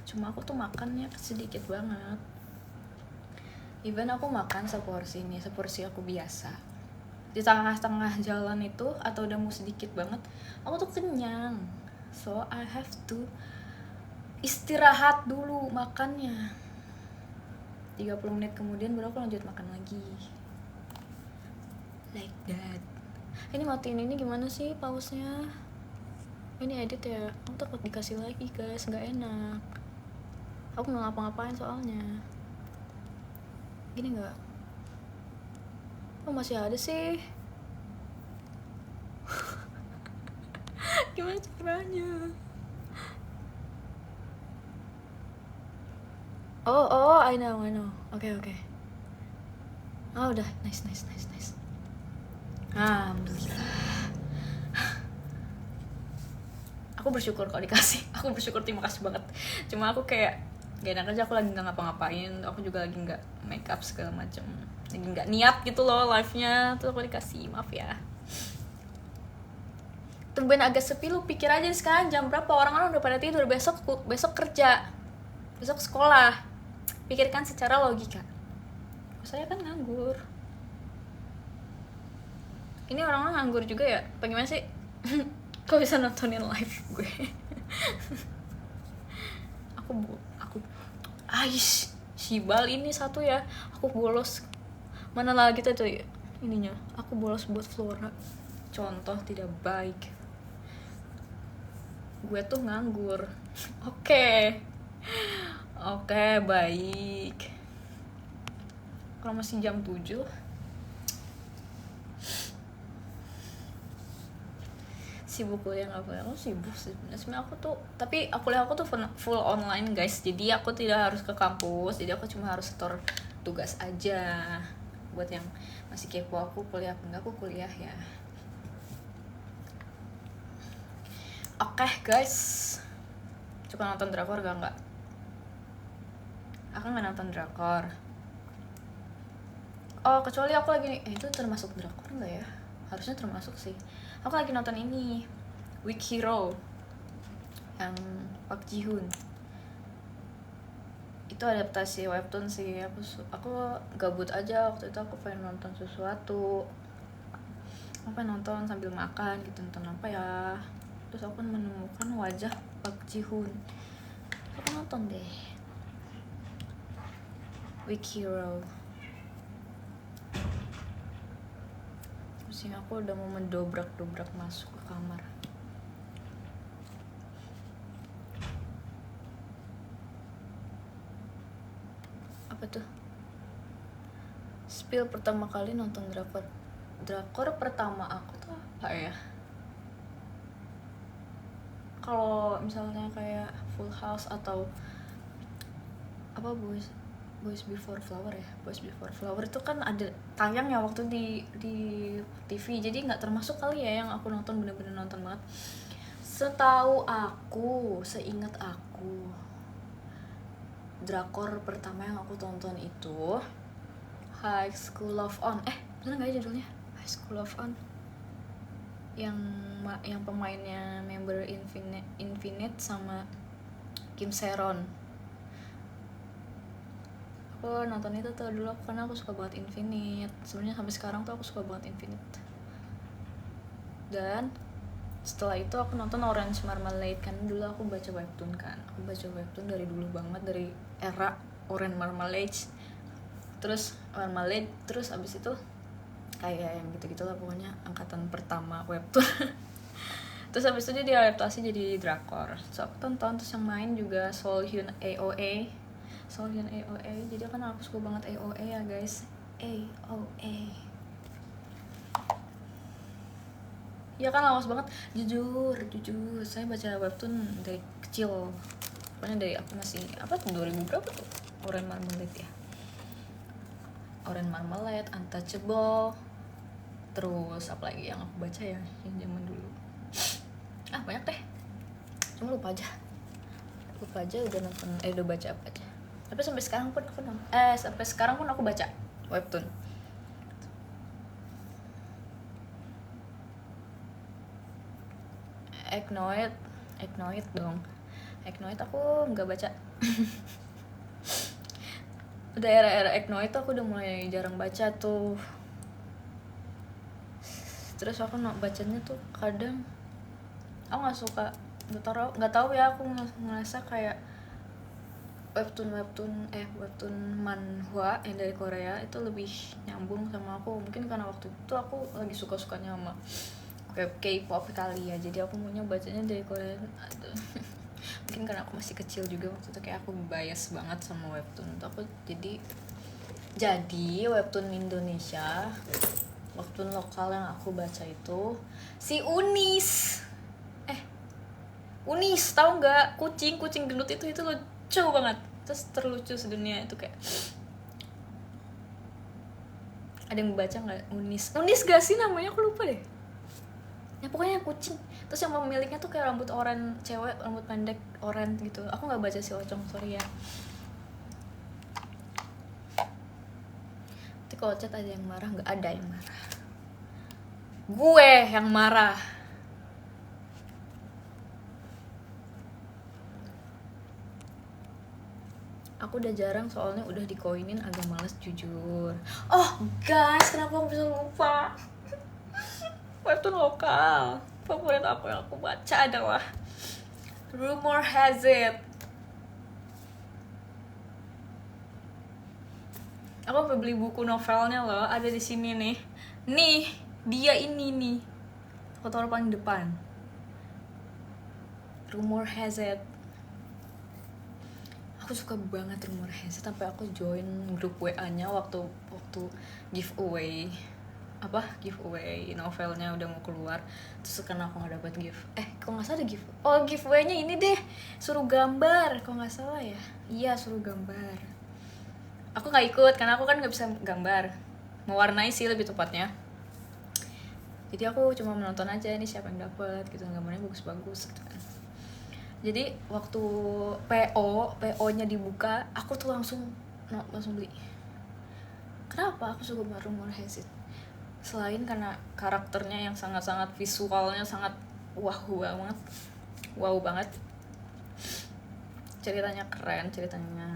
Cuma aku tuh makannya sedikit banget. Even aku makan seporsi aku biasa, di tengah-tengah jalan itu atau udah mau sedikit banget, aku tuh kenyang. So I have to istirahat dulu makannya. 30 menit kemudian baru aku lanjut makan lagi. Like that. Ini matiin ini gimana sih pause-nya? Ini edit ya, aku takut dikasih lagi guys, gak enak. Aku gak ngapa-ngapain soalnya. Gini gak? Oh masih ada sih. Gimana caranya? Oh, I know. Oke. Oh udah, nice. Alhamdulillah. Aku bersyukur kalau dikasih. Aku bersyukur, terima kasih banget. Cuma aku kayak gak enak aja, aku lagi gak ngapa-ngapain. Aku juga lagi gak make up segala macam, lagi gak niat gitu loh live-nya. Terus aku dikasih, maaf ya. Tumben agak sepi, lu pikir aja sekarang jam berapa, orang-orang udah pada tidur, besok kerja, besok sekolah. Pikirkan secara logika. Saya kan nganggur. Ini orang-orang nganggur juga ya? Bagaimana sih? Kok bisa nontonin live gue? aku Shibal ini satu ya, aku bolos. Mana lagi tuh ininya, aku bolos buat Flora. Contoh tidak baik. Gue tuh nganggur. Oke, baik. Kalau masih jam 7, sibuk kuliah nggak boleh. Aku sibuk sih sebenarnya aku tuh, tapi kuliah aku tuh full online guys, jadi aku tidak harus ke kampus, jadi aku cuma harus setor tugas aja. Buat yang masih kepo aku kuliah apa enggak, aku kuliah ya. Oke guys, suka nonton drakor gak? Enggak, aku nggak nonton drakor. Oh kecuali aku lagi itu termasuk drakor nggak ya? Harusnya termasuk sih. Aku lagi nonton ini, Weak Hero, yang Park Ji Hoon. Itu adaptasi webtoon sih. Aku gabut aja waktu itu, aku pengen nonton sesuatu. Aku pengen nonton sambil makan gitu, nonton apa ya. Terus aku menemukan wajah Park Ji Hoon. Aku nonton deh Weak Hero. Terus aku udah mau mendobrak masuk ke kamar. Apa tuh? Spill pertama kali nonton drakor pertama aku tuh apa ya? Kalau misalnya kayak Full House atau apa Boys Before Flower ya, Boys Before Flower itu kan ada tayang ya waktu di TV, jadi nggak termasuk kali ya yang aku nonton bener-bener nonton banget. Seingat aku, drakor pertama yang aku tonton itu High School of On. Bener nggak ya judulnya? High School of On. Yang pemainnya member Infinite sama Kim Seron. Aku nonton itu tuh dulu karena aku suka banget Infinite. Sebenarnya sampai sekarang tuh aku suka banget Infinite. Dan setelah itu aku nonton Orange Marmalade, kan dulu aku baca webtoon kan. Aku baca webtoon dari dulu banget, dari era Orange Marmalade. Terus Marmalade, terus abis itu kayak yang gitu-gitu lah pokoknya, angkatan pertama webtoon. Terus abis itu dia diadaptasi jadi drakor. So aku tonton, terus yang main juga Seolhyun AOA. Jadi kan aku suka banget AOA ya guys. AOA. Ya kan lawas banget, jujur saya baca webtoon dari kecil, pokoknya dari aku masih 2000 berapa tuh, Orange Marmalade ya, Orange Marmalade, Untouchable, terus apa lagi yang aku baca ya yang zaman dulu, banyak deh, cuma lupa aja udah nonton, udah baca apa aja, tapi sampai sekarang pun aku baca webtoon. Eknoid dong. Eknoid aku nggak baca. Udah era Eknoid aku udah mulai jarang baca tuh. Terus aku bacanya tuh kadang aku nggak suka, nggak tahu ya, aku ngerasa kayak webtoon manhwa yang dari Korea itu lebih nyambung sama aku. Mungkin karena waktu itu aku lagi suka-sukanya sama K-pop kali ya, jadi aku maunya bacanya dari Korea. Mungkin karena aku masih kecil juga waktu itu, kayak aku bias banget sama webtoon. Aku jadi webtoon Indonesia, webtoon lokal yang aku baca itu si Unis. Unis, tahu nggak? Kucing gendut itu lucu banget, terus terlucu sedunia itu. Kayak ada yang baca nggak Unis gak sih namanya, aku lupa deh ya, pokoknya kucing, terus yang pemiliknya tuh kayak rambut oranye, cewek rambut pendek oranye gitu. Aku nggak baca si Ocong, sorry ya. Nanti kalau chat ada yang marah, nggak ada yang marah, gue yang marah. Aku udah jarang soalnya udah dikoinin, agak males jujur. Oh guys, kenapa aku bisa lupa? Webtoon lokal favorit apa yang aku baca adalah Rumor Has It. Aku sampai beli buku novelnya loh, ada di sini nih. Dia ini nih, aku taruh paling depan. Rumor Has It. Aku suka banget Rumor Has It, sampai aku join grup WA-nya waktu giveaway novelnya udah mau keluar. Terus karena aku nggak dapet gift, kalau nggak salah ada giveaway-nya ini deh, suruh gambar kalau nggak salah ya. Iya, suruh gambar. Aku nggak ikut karena aku kan nggak bisa gambar, mewarnai sih lebih tepatnya. Jadi aku cuma menonton aja, ini siapa yang dapet gitu, gambarnya bagus-bagus gitu kan. Jadi waktu PO-nya dibuka, aku tuh langsung beli. Kenapa aku suka banget Rumor Has It? Selain karena karakternya yang sangat-sangat, visualnya sangat wow banget, ceritanya keren, ceritanya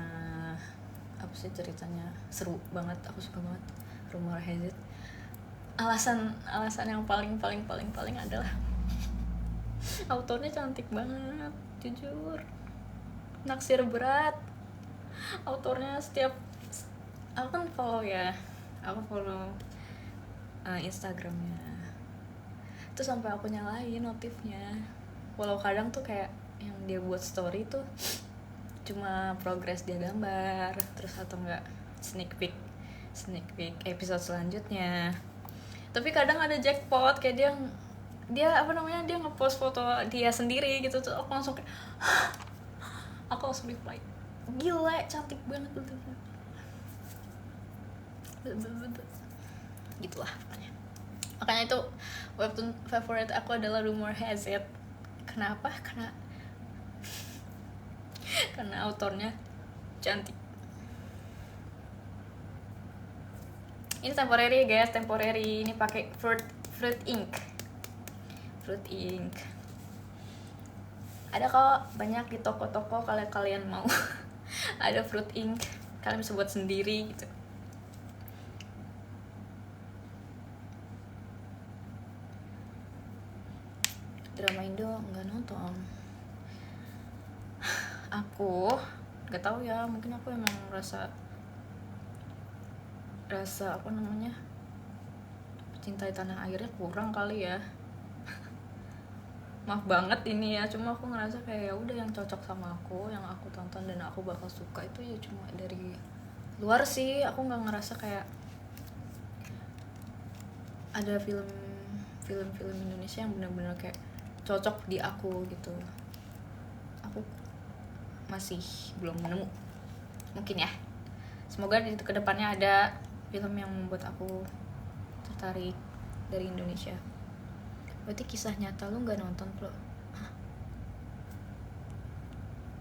seru banget, aku suka banget Rumor Has It. Alasan yang paling adalah autornya cantik banget, jujur, naksir berat. Autornya aku kan follow Instagramnya, terus sampai aku nyalain notifnya, walau kadang tuh kayak yang dia buat story tuh cuma progress dia gambar, terus atau enggak sneak sneak peek episode selanjutnya. Tapi kadang ada jackpot, kayak dia apa namanya, dia ngepost foto dia sendiri gitu tuh, aku langsung kayak aku langsung reply, gila cantik banget gitulah pokoknya. Makanya itu webtoon favorit aku adalah Rumor Has It. Kenapa? Karena autornya cantik. Ini temporary guys, temporary. Ini pakai fruit ink. Ada kok banyak di toko-toko, kalau kalian mau ada fruit ink, kalian bisa buat sendiri gitu. Drama Indo nggak nonton. Aku nggak tahu ya, mungkin aku emang rasa apa namanya, cintai tanah airnya kurang kali ya. Maaf banget ini ya, cuma aku ngerasa kayak ya udah yang cocok sama aku, yang aku tonton dan aku bakal suka itu ya cuma dari luar sih. Aku nggak ngerasa kayak ada film Indonesia yang benar-benar kayak cocok di aku gitu. Aku masih belum nemu, mungkin ya. Semoga di kedepannya ada film yang membuat aku tertarik dari Indonesia. Berarti kisah nyata lu nggak nonton, Bro? Hah?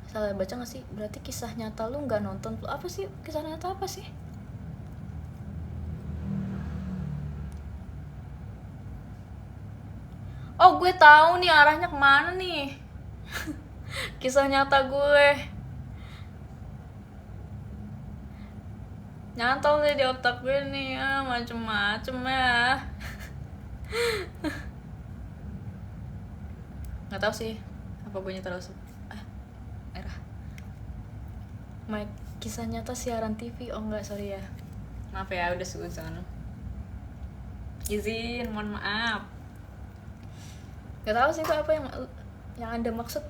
Salah baca nggak sih? Berarti kisah nyata lu nggak nonton, Bro? Apa sih kisah nyata apa sih? Oh, gue tahu nih arahnya kemana nih. Kisah nyata gue nyantol deh di otak gue nih, macem-macem ya. Nggak tahu sih apa gue terus erah. Kisah nyata siaran TV. Oh enggak, sorry ya, maaf ya, udah suzon, izin, mohon maaf. Nggak tahu sih itu apa yang anda maksud.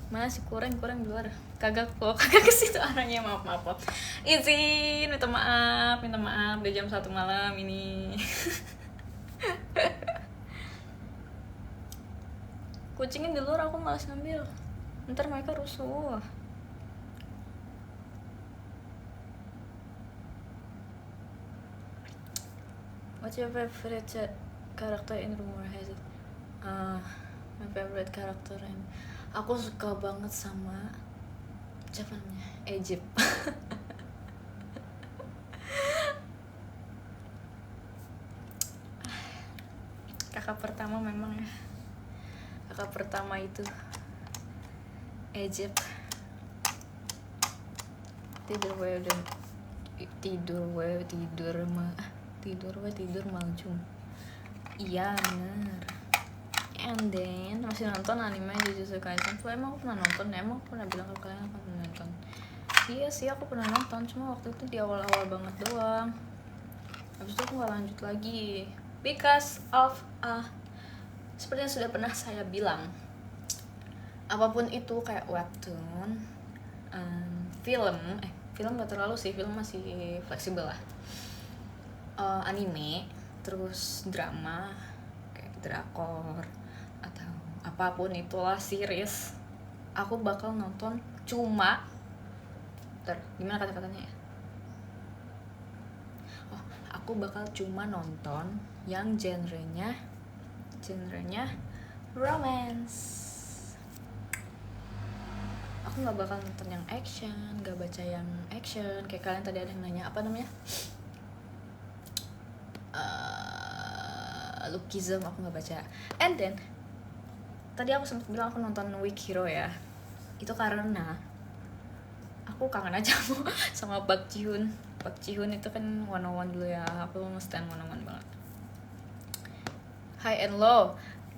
Mana sih kurang di luar, kagak ke situ arahnya. Maaf izin, minta maaf udah jam 1 malam ini. Kucingin di luar, aku malas ngambil, ntar mereka rusuh. What's your favorite character in Rumor Has It? My favorite character in, aku suka banget sama siapa namanya, Egypt. Kakak pertama memang ya, kakak pertama itu Egypt. Tidur malam. Iya bener. And then masih nonton anime Jujutsu Kaisen. Emang aku pernah nonton, emang aku pernah bilang ke kalian aku pernah nonton. Iya sih, aku pernah nonton, cuma waktu itu di awal-awal banget doang. Habis itu aku gak lanjut lagi because of seperti yang sudah pernah saya bilang, apapun itu kayak webtoon, film gak terlalu sih, film masih fleksibel lah. Anime, terus drama kayak drakor atau apapun itulah, series, aku bakal nonton cuma gimana kata-katanya ya? Aku bakal cuma nonton yang genrenya romance. Aku nggak bakal nonton yang action, nggak baca yang action. Kayak kalian tadi ada yang nanya apa namanya, Lookism, aku nggak baca. And then tadi aku sempat bilang aku nonton Weak Hero ya, itu karena aku kangen aja sama Park Ji Hoon itu kan 101 dulu ya, aku nge-stan 101 banget. High and Low,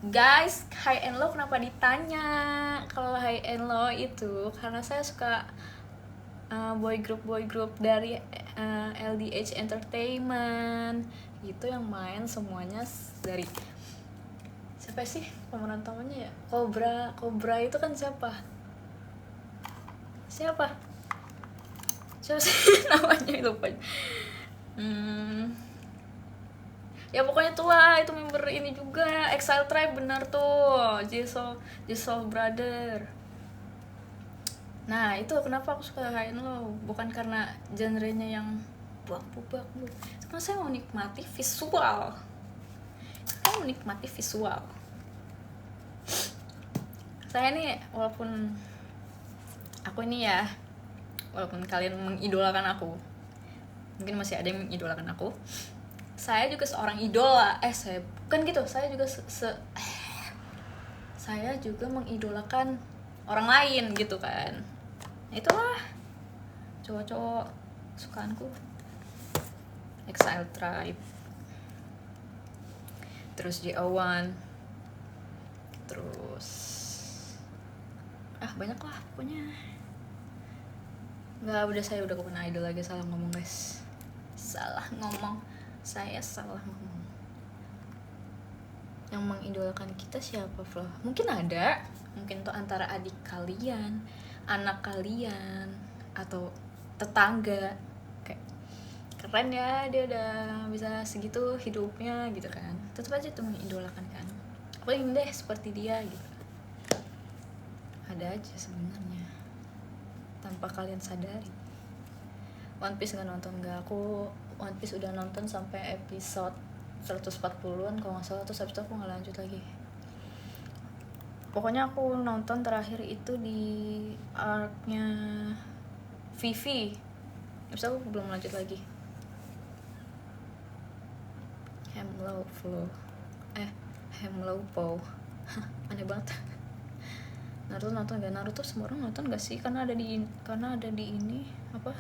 guys, High and Low kenapa ditanya? Kalau High and Low itu karena saya suka boy group dari LDH Entertainment itu, yang main semuanya dari siapa sih pemeran utamanya ya? Cobra itu kan siapa siapa sih namanya, lupa. Ya pokoknya tuh lah, itu member ini juga Exile Tribe, benar tuh, Jisoo Brother. Nah itu kenapa aku suka High and Low, bukan karena genrenya yang bubak bu, karena saya mau menikmati visual. Saya menikmati visual. Saya nih, walaupun aku ini ya, walaupun kalian mengidolakan aku, mungkin masih ada yang mengidolakan aku, saya juga seorang idola. Saya bukan gitu, saya juga saya juga mengidolakan orang lain gitu kan. Itulah cowok-cowok sukaanku. Exile Tribe, terus JO1, terus banyak lah pokoknya. Nggak, saya udah bukan idol lagi. Salah ngomong guys, salah ngomong, saya salah ngomong. Yang mengidolakan kita siapa, Flo? Mungkin ada, mungkin tuh antara adik kalian, anak kalian, atau tetangga. Kayak keren ya, dia udah bisa segitu hidupnya gitu kan. Tetap aja tuh mengidolakan kan. Aku ingin deh seperti dia gitu. Ada aja sebenarnya, tanpa kalian sadari. One Piece nggak nonton nggak? Aku One Piece udah nonton sampai episode 140-an kalau nggak salah, terus habis itu aku nggak lanjut lagi. Pokoknya aku nonton terakhir itu di arc-nya Vivi, habis itu aku belum lanjut lagi. Hemlow Pow aneh banget. Naruto nonton gak? Naruto semua orang nonton gak sih? Karena ada di ini apa,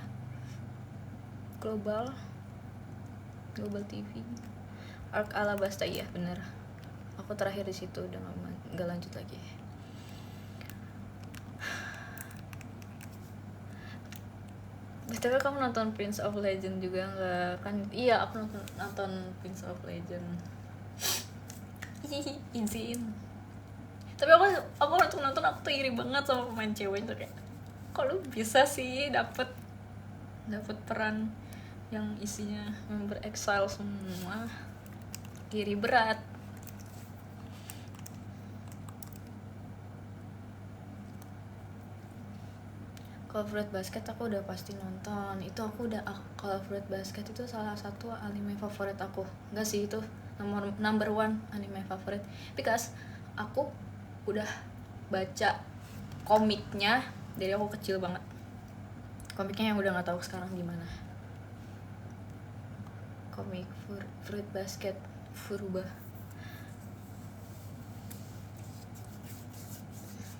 global TV, Arc Alabasta. Iya bener, aku terakhir di situ, udah nggak lanjut lagi. Tapi kamu nonton Prince of Legend juga nggak kan? Iya, aku nonton Prince of Legend. Izin. Tapi aku waktu nonton aku tuh iri banget sama pemain cewek itu, kayak kok lu bisa sih dapet peran yang isinya member Exile semua, iri berat. Call of Duty Basket aku udah pasti nonton. Itu Call of Duty Basket itu salah satu anime favorit aku. Enggak sih, itu number one anime favorit, because aku udah baca komiknya dari aku kecil banget. Komiknya yang udah nggak tahu sekarang gimana. Komik Fruit Basket Furuba.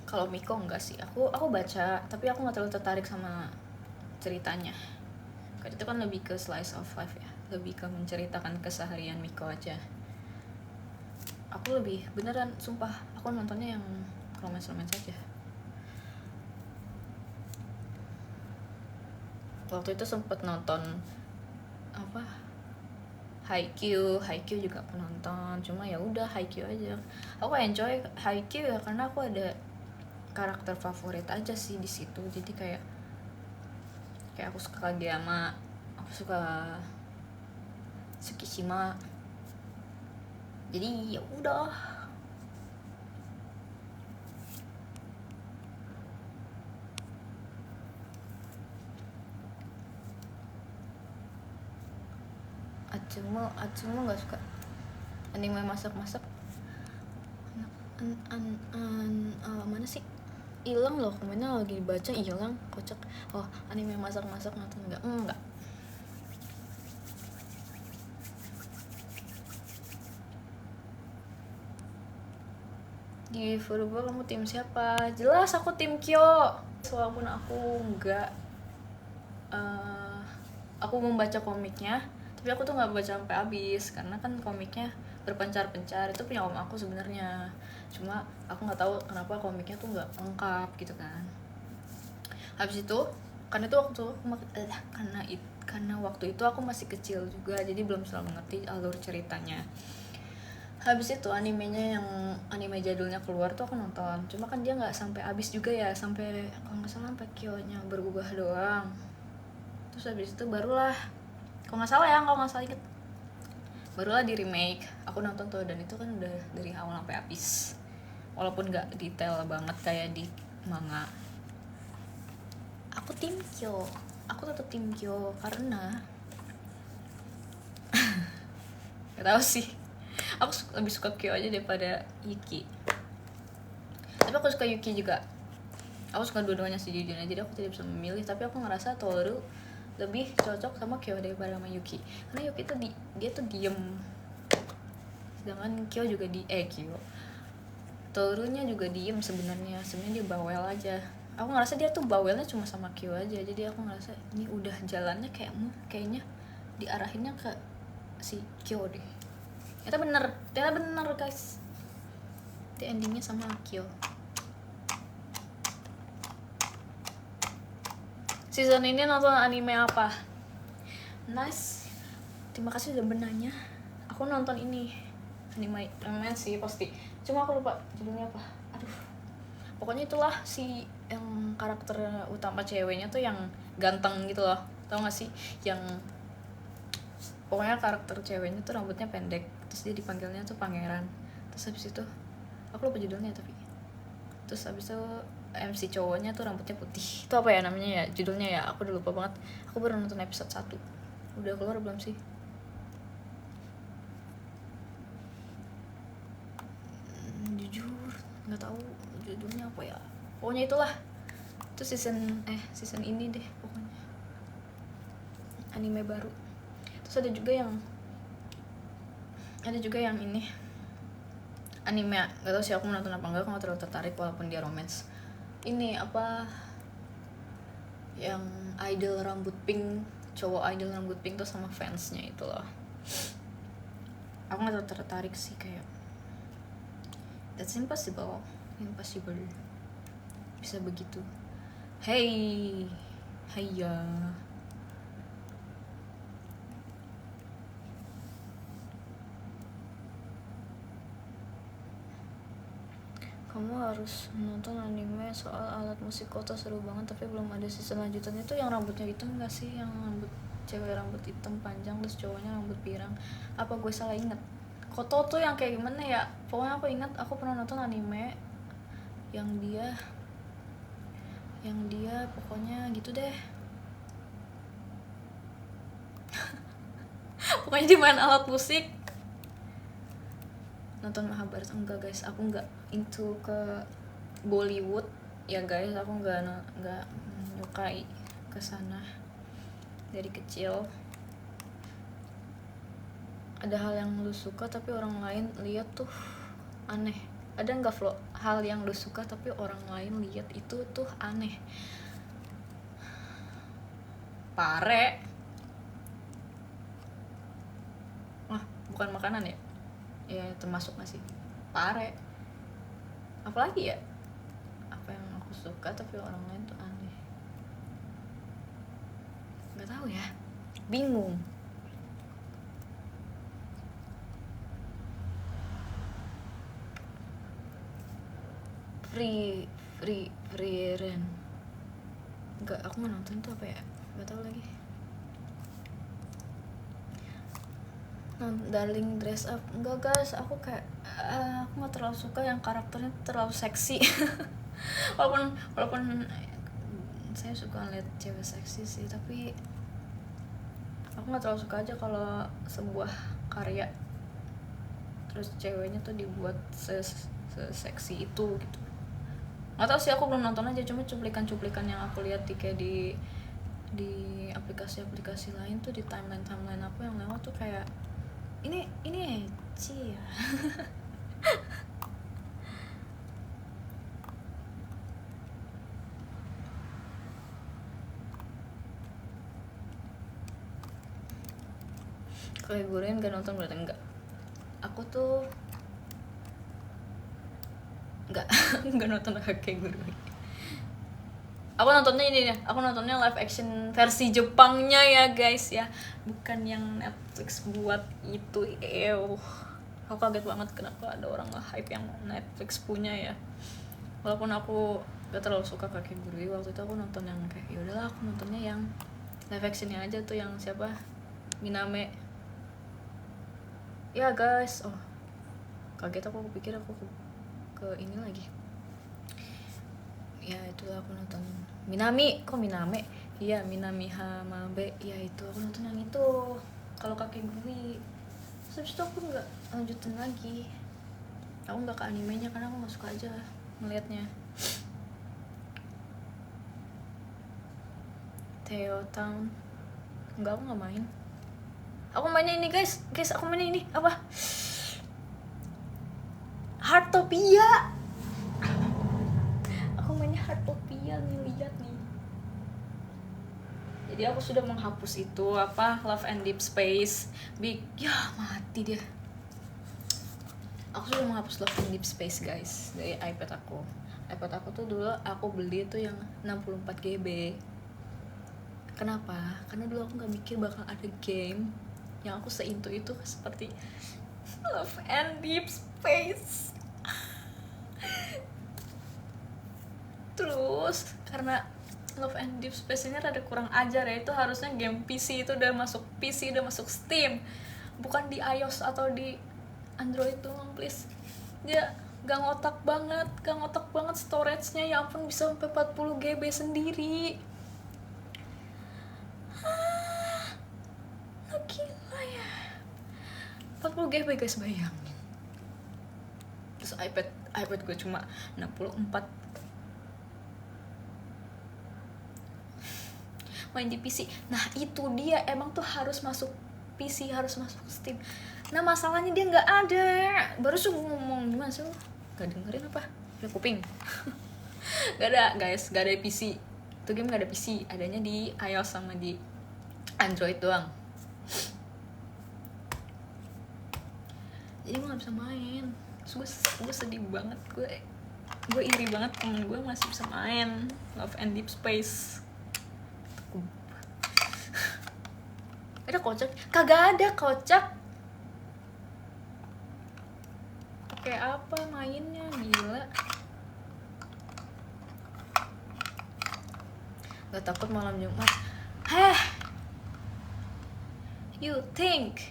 Kalau Miko enggak sih, aku baca, tapi aku nggak terlalu tertarik sama ceritanya. Karena itu kan lebih ke slice of life ya, lebih ke menceritakan keseharian Miko aja. Aku lebih, beneran sumpah, aku nontonnya yang romance aja. Waktu itu sempet nonton apa, Haikyuu juga aku nonton, cuma ya udah Haikyuu aja. Aku enjoy Haikyuu ya karena aku ada karakter favorit aja sih di situ. Jadi kayak aku suka Kageyama, aku suka Tsukishima. Jadi ya udah. Atsumo nggak suka anime masak-masak. Mana sih? Hilang loh, komennya lagi dibaca hilang, kocak. Oh, anime masak-masak nonton nggak? Enggak. Di Furuba kamu tim siapa? Jelas aku tim Kyo. Walaupun aku nggak aku membaca komiknya, tapi aku tuh nggak baca sampai habis karena kan komiknya berpencar-pencar. Itu punya om aku sebenarnya, cuma aku nggak tahu kenapa komiknya tuh nggak lengkap gitu kan. Habis itu karena waktu itu aku masih kecil juga, jadi belum selalu mengerti alur ceritanya. Habis itu animenya yang anime jadulnya keluar tuh aku nonton, cuma kan dia nggak sampai habis juga ya, sampai kalau nggak salah sampai Kyo-nya berubah doang. Terus habis itu barulah, kalau nggak salah inget, barulah di remake. Aku nonton tuh, dan itu kan udah dari awal sampai habis, walaupun nggak detail banget kayak di manga. Aku tetap tim Kyo karena gak tau sih, aku lebih suka Kyo aja daripada Yuki. Tapi aku suka Yuki juga, aku suka dua-duanya sejujurnya, jadi aku tidak bisa memilih. Tapi aku ngerasa Toru lebih cocok sama Kyo daripada sama Yuki, karena Yuki tuh dia tuh diem, sedangkan Kyo juga Torunya juga diem sebenarnya dia bawel aja. Aku ngerasa dia tuh bawelnya cuma sama Kyo aja, jadi aku ngerasa ini udah jalannya kayaknya diarahinnya ke si Kyo deh. Ternyata bener guys, itu endingnya sama Kyo. Season ini nonton anime apa? Nice, terima kasih udah bertanya. Aku nonton ini anime sih pasti, cuma aku lupa judulnya apa. Aduh, pokoknya itulah si yang karakter utama ceweknya tuh yang ganteng gitu loh, tau gak sih? Yang pokoknya karakter ceweknya tuh rambutnya pendek, terus dia dipanggilnya tuh pangeran. Terus habis itu aku lupa judulnya, tapi terus habis itu MC cowoknya tuh rambutnya putih. Itu apa ya namanya ya, judulnya ya, aku udah lupa banget. Aku baru nonton episode 1. Udah keluar belum sih? Jujur nggak tahu judulnya apa ya. Pokoknya itulah. Itu season ini deh pokoknya. Anime baru. Terus ada juga yang ini anime, gak tau sih aku nonton apa enggak, aku gak terlalu tertarik walaupun dia romance. Ini apa yang cowok idol rambut pink tuh sama fansnya itu loh. Aku gak tertarik sih, kayak that's impossible bisa begitu. Hey ya, kamu harus nonton anime soal alat musik kota, seru banget, tapi belum ada season lanjutannya. Itu yang rambutnya hitam gak sih? Yang cewek rambut hitam panjang terus cowoknya rambut pirang. Apa gue salah inget? Koto tuh yang kayak gimana ya? Pokoknya aku ingat aku pernah nonton anime yang dia pokoknya gitu deh. Pokoknya dia main alat musik. Nonton Mahabharata enggak guys, aku enggak into ke Bollywood ya guys, aku enggak menyukai kesana dari kecil. Ada hal yang lu suka tapi orang lain lihat tuh aneh. Ada nggak hal yang lu suka tapi orang lain lihat itu tuh aneh? Pare. Wah, bukan makanan ya? Ya termasuk nggak sih? Pare. Apalagi ya? Apa yang aku suka tapi orang lain tuh aneh? Nggak tahu ya. Bingung. Free Ren. Enggak, aku nggak nonton tuh apa ya? Nggak tahu lagi. Darling Dress Up enggak guys, aku kayak aku nggak terlalu suka yang karakternya terlalu seksi. walaupun saya suka lihat cewek seksi sih, tapi aku nggak terlalu suka aja kalau sebuah karya terus ceweknya tuh dibuat seksi itu gitu. Nggak tahu sih, aku belum nonton aja, cuma cuplikan yang aku lihat di aplikasi lain tuh, di timeline aku yang lewat tuh kayak ini ecchi ya. Kayak guruin gak nonton berarti enggak. Aku tuh enggak nonton kayak guruin. Aku nontonnya live action versi Jepangnya ya guys ya, bukan yang Netflix buat itu. Aku kaget banget kenapa ada orang nge-hype yang Netflix punya ya. Walaupun aku gak terlalu suka Kakegurui, waktu itu aku nonton yang kayak yaudahlah, aku nontonnya yang live actionnya aja tuh yang siapa, Miname ya guys. Oh kaget aku pikir aku ke ini lagi. Ya itulah aku nonton Minami, kok Miname, iya Minami Hamabe, ya itu aku nonton yang itu kalau kakek gue. Terus itu aku nggak lanjutin lagi, aku nggak ke animenya karena aku nggak suka aja ngelihatnya. Theo Town enggak, aku nggak main. Aku mainnya ini guys, aku mainnya ini apa, Heartopia. Aku mainnya Heartopia nih, lihat nih. Jadi aku sudah menghapus itu apa, Love and Deep Space. Ya mati dia. Aku sudah menghapus Love and Deep Space guys dari iPad aku. iPad aku tuh dulu aku beli tuh yang 64 GB. Kenapa? Karena dulu aku nggak mikir bakal ada game yang aku seintu itu seperti Love and Deep Space. Terus karena Love and Deep Space ini rada kurang ajar ya, itu harusnya game PC itu udah masuk PC, udah masuk Steam, bukan di iOS atau di Android doang please. Dia gak ngotak banget storage-nya, ya ampun bisa sampai 40 GB sendiri. Gila ya, 40 GB guys, bayangin. Terus iPad gue cuma 64. Main di PC, nah itu dia, emang tuh harus masuk PC, harus masuk Steam. Nah masalahnya dia nggak ada. Baru sih ngomong gimana sih lo, nggak dengerin apa ya kuping. Gak ada guys, gak ada PC itu game, gak ada PC, adanya di iOS sama di Android doang. Jadi gue nggak bisa main. Gue sedih banget, gue iri banget temen gue masih bisa main Love and Deep Space. Ada kocak? Kagak ada kocak. Pakai apa mainnya, gila. Gak takut malam Jumat? You think?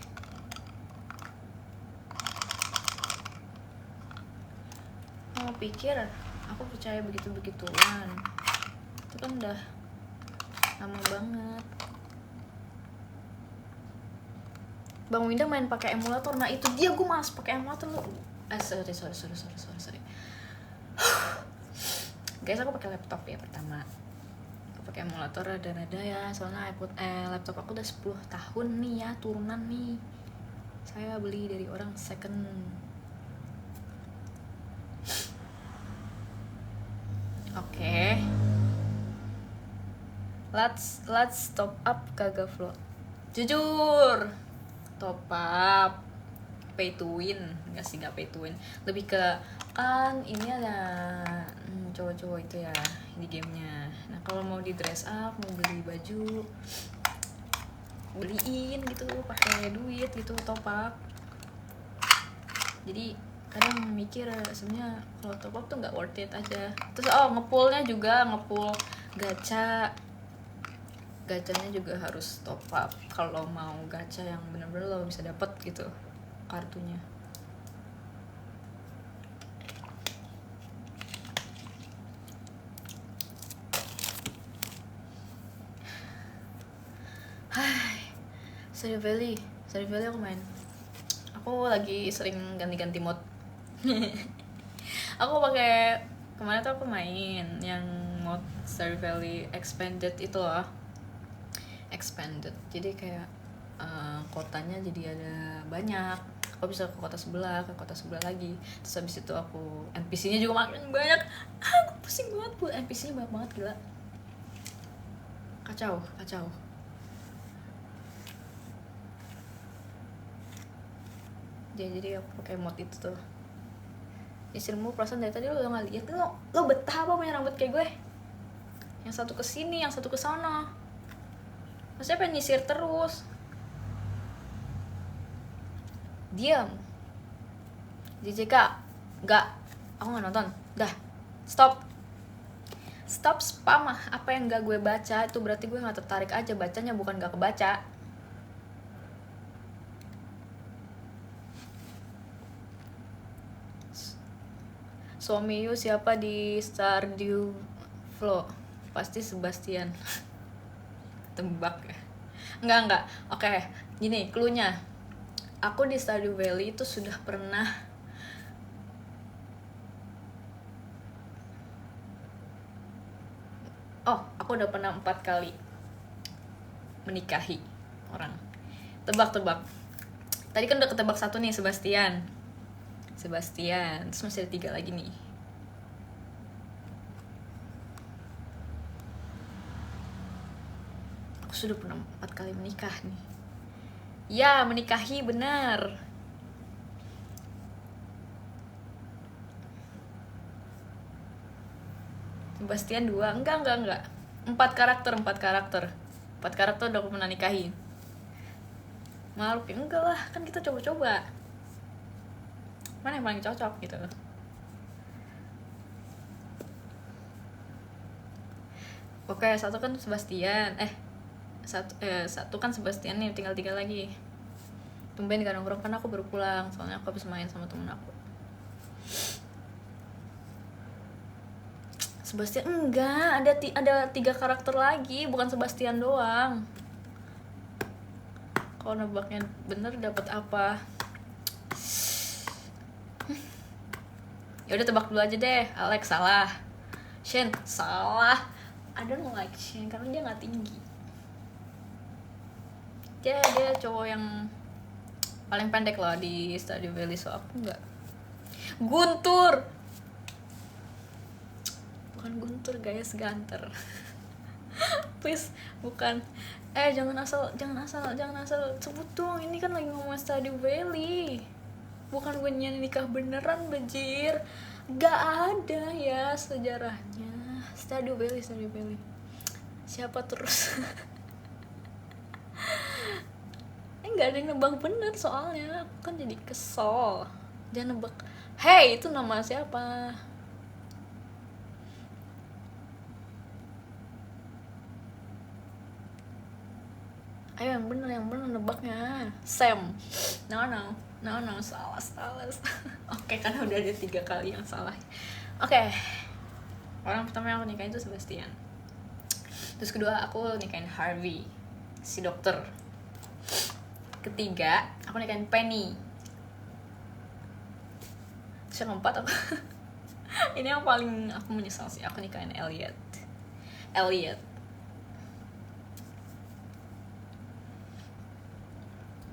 Mau pikir aku percaya begitu-begituan? Itu kan udah lama banget. Bang Winda main pakai emulator, nah itu dia, gue malas pakai emulator lo. Sorry. Guys, aku pakai laptop ya pertama. Aku pakai emulator rada-rada ya, soalnya laptop aku udah 10 tahun nih ya, turunan nih. Saya beli dari orang second. Oke. Let's top up kagak float. Jujur. Top up, pay to win, nggak sih, nggak pay to win, lebih ke kan ini ada cowok-cowok itu ya di gamenya. Nah kalau mau di dress up, mau beli baju, beliin gitu pakai duit gitu, top up. Jadi kadang mikir sebenarnya kalau top up tuh nggak worth it aja. Terus ngepullnya juga, ngepull gacanya juga harus top up kalau mau gacha yang bener-bener lo bisa dapet gitu kartunya. Stardew Valley aku main. Aku lagi sering ganti-ganti mod. Aku pakai kemarin tuh aku main yang mod Stardew Valley Expanded itu loh. Expanded, jadi kayak kotanya jadi ada banyak. Aku bisa ke kota sebelah lagi. Terus habis itu aku NPC-nya juga makin banyak. Aku pusing banget, bu, NPC-nya banyak banget, gila. Kacau. Jadi aku pakai mod itu tuh. Istrimu perasaan dari tadi lo nggak lihat, lo betah apa punya rambut kayak gue? Yang satu kesini, yang satu kesana. Maksudnya pengen nyisir terus. Diam. JJK. Enggak. Aku gak nonton. Dah. Stop. Stop spam ah. Apa yang gak gue baca itu berarti gue gak tertarik aja bacanya, bukan gak kebaca. Suami Yu siapa di Stardew Valley? Pasti Sebastian. Tebak ya. Enggak. Oke, gini cluenya. Aku di Stardew Valley itu sudah pernah aku udah pernah 4 kali menikahi orang. Tebak. Tadi kan udah ketebak 1 nih, Sebastian. Terus masih ada 3 lagi nih. Aku sudah pernah 4 kali menikah nih. Ya, menikahi benar. Sebastian 2, enggak 4 karakter 4 karakter udah aku pernah nikahi. Malu ya enggak lah, kan kita coba-coba mana yang paling cocok gitu. Oke, 1 kan Sebastian, satu kan Sebastian nih, tinggal 3 lagi. Tumben gak nongkrong, kan aku baru pulang, soalnya aku habis main sama temen aku. Sebastian enggak, ada 3 karakter lagi, bukan Sebastian doang. Kalau nebaknya bener dapat apa? Ya udah tebak dulu aja deh. Alex salah, Shane salah. I don't like Shane karena dia nggak tinggi. Dia cowok yang paling pendek loh di Stardew Valley, so aku enggak. Guntur, bukan Guntur guys, Ganter. Please, bukan. Jangan asal sebut dong. Ini kan lagi ngomong Stardew Valley, bukan gue nikah beneran, bejir. Gak ada ya sejarahnya. Stardew Valley. Siapa terus? Gak ada yang nebak bener soalnya. Aku kan jadi kesel. Jangan nebak. Hey, itu nama siapa? Ayo yang bener nebaknya. Sam. No, salah. Oke, karena udah ada 3 kali yang salah. Oke. Orang pertama yang aku nikahin itu Sebastian. Terus kedua aku nikahin Harvey, si dokter. Ketiga aku nikahin Penny. Terus yang keempat aku ini yang paling aku menyesal sih, aku nikahin Elliot.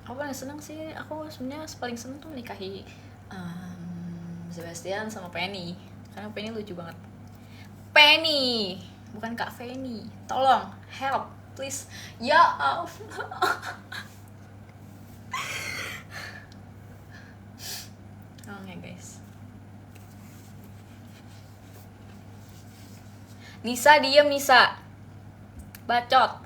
Aku paling seneng sih, aku sebenarnya paling seneng tuh menikahi Sebastian sama Penny, karena Penny lucu banget. Penny, bukan Kak Feni. Tolong, help, please. Ya ampun. Tolong ya guys. Nisa, diem Nisa. Bacot.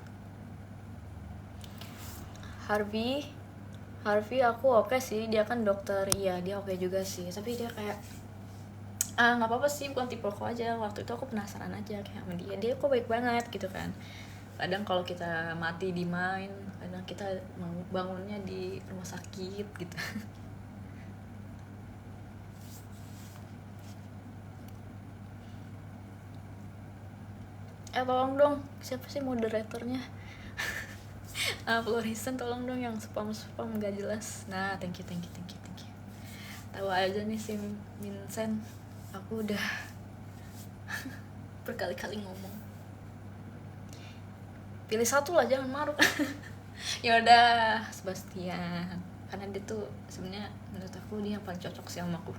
Harvey aku oke sih, dia kan dokter. Iya, dia oke juga sih, tapi dia kayak nggak apa-apa sih, bukan tipe aku aja. Waktu itu aku penasaran aja kayak sama dia kok baik banget gitu kan. Kadang kalau kita mati di main, kadang kita bangunnya di rumah sakit gitu. Tolong dong, siapa sih moderatornya? Florison, tolong dong yang spam gak jelas. Nah, thank you. Tahu aja nih si Vincent, aku udah berkali-kali ngomong. Pilih 1 lah, jangan maruk. Ya udah, Sebastian, karena dia tuh sebenarnya menurut aku dia yang paling cocok sih sama aku.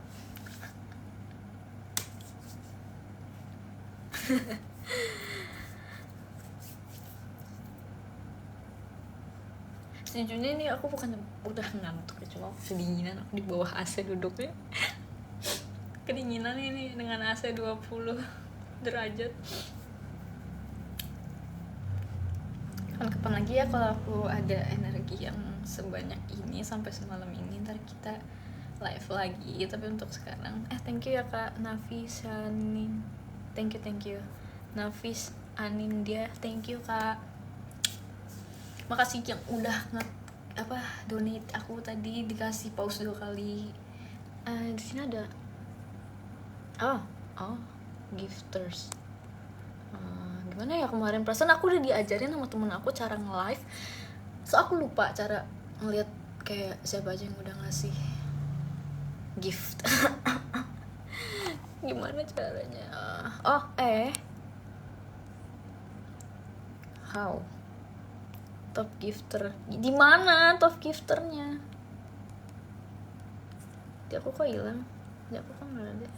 Sejujurnya nih aku bukan udah ngantuk ya, cuma kedinginan, aku di bawah AC duduknya. Kedinginan ini dengan AC 20 derajat. Kapan lagi ya kalau aku ada energi yang sebanyak ini sampai semalam ini, ntar kita live lagi. Tapi untuk sekarang thank you ya Kak Nafi Shanin, thank you. Nafis Anindya, thank you kak, makasih yang udah donate aku tadi, dikasih pause 2 kali. Di sini ada gifters. Gimana ya, kemarin perasaan aku udah diajarin sama temen aku cara nge-live, so aku lupa cara ngeliat kayak siapa aja yang udah ngasih gift. Gimana caranya? How? Top gifter. Di mana top gifternya? Di aku kok hilang? Di aku kok nggak ada.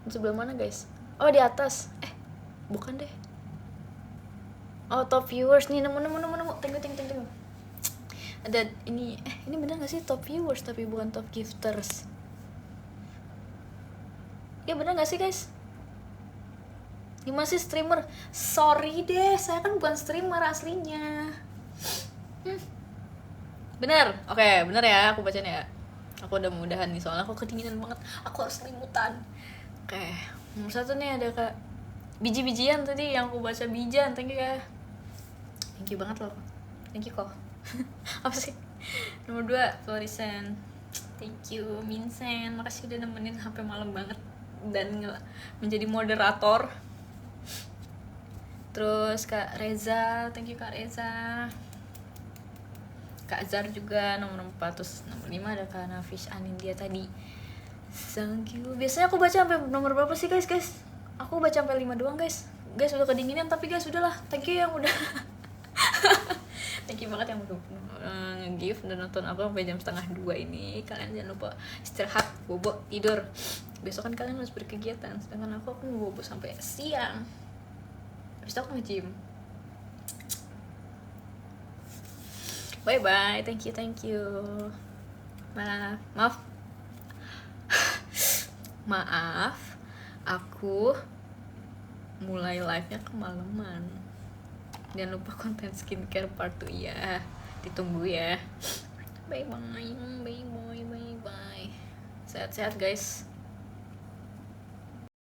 Di sebelah mana guys? Oh di atas. Bukan deh. Oh top viewers nih, nemu. Tunggu. Ada ini benar nggak sih top viewers tapi bukan top gifters? Ya benar nggak sih guys? Ini masih streamer. Sorry deh, saya kan bukan streamer aslinya. Bener, oke, bener ya, aku bacain ya. Aku udah mudahan nih, soalnya aku kedinginan banget. Aku harus selimutan. Oke, nomor 1 nih ada kak biji-bijian tadi yang aku baca, bijan, thank you ya. Thank you banget loh. Thank you kok. Apa sih? Nomor 2, Florisen. Thank you, Minsen. Makasih udah nemenin sampai malam banget dan menjadi moderator. Terus Kak Reza, thank you Kak Reza. Kak Zar juga nomor 4. Terus nomor 5 ada Kak Nafis Anindya tadi. Thank you. Biasanya aku baca sampai nomor berapa sih guys? Aku baca sampai 5 doang guys. Guys udah kedinginan tapi guys udahlah. Thank you yang udah. Thank you banget yang udah nge-give dan nonton aku sampai jam 1:30 ini. Kalian jangan lupa istirahat, bobo, tidur. Besok kan kalian harus berkegiatan. Sedangkan aku bobo sampai siang. Habis itu aku nge-gym. Bye-bye, thank you. Maaf, aku mulai live-nya kemalaman. Jangan lupa konten skincare part 2 ya. Ditunggu ya. Bye-bye. Sehat-sehat guys.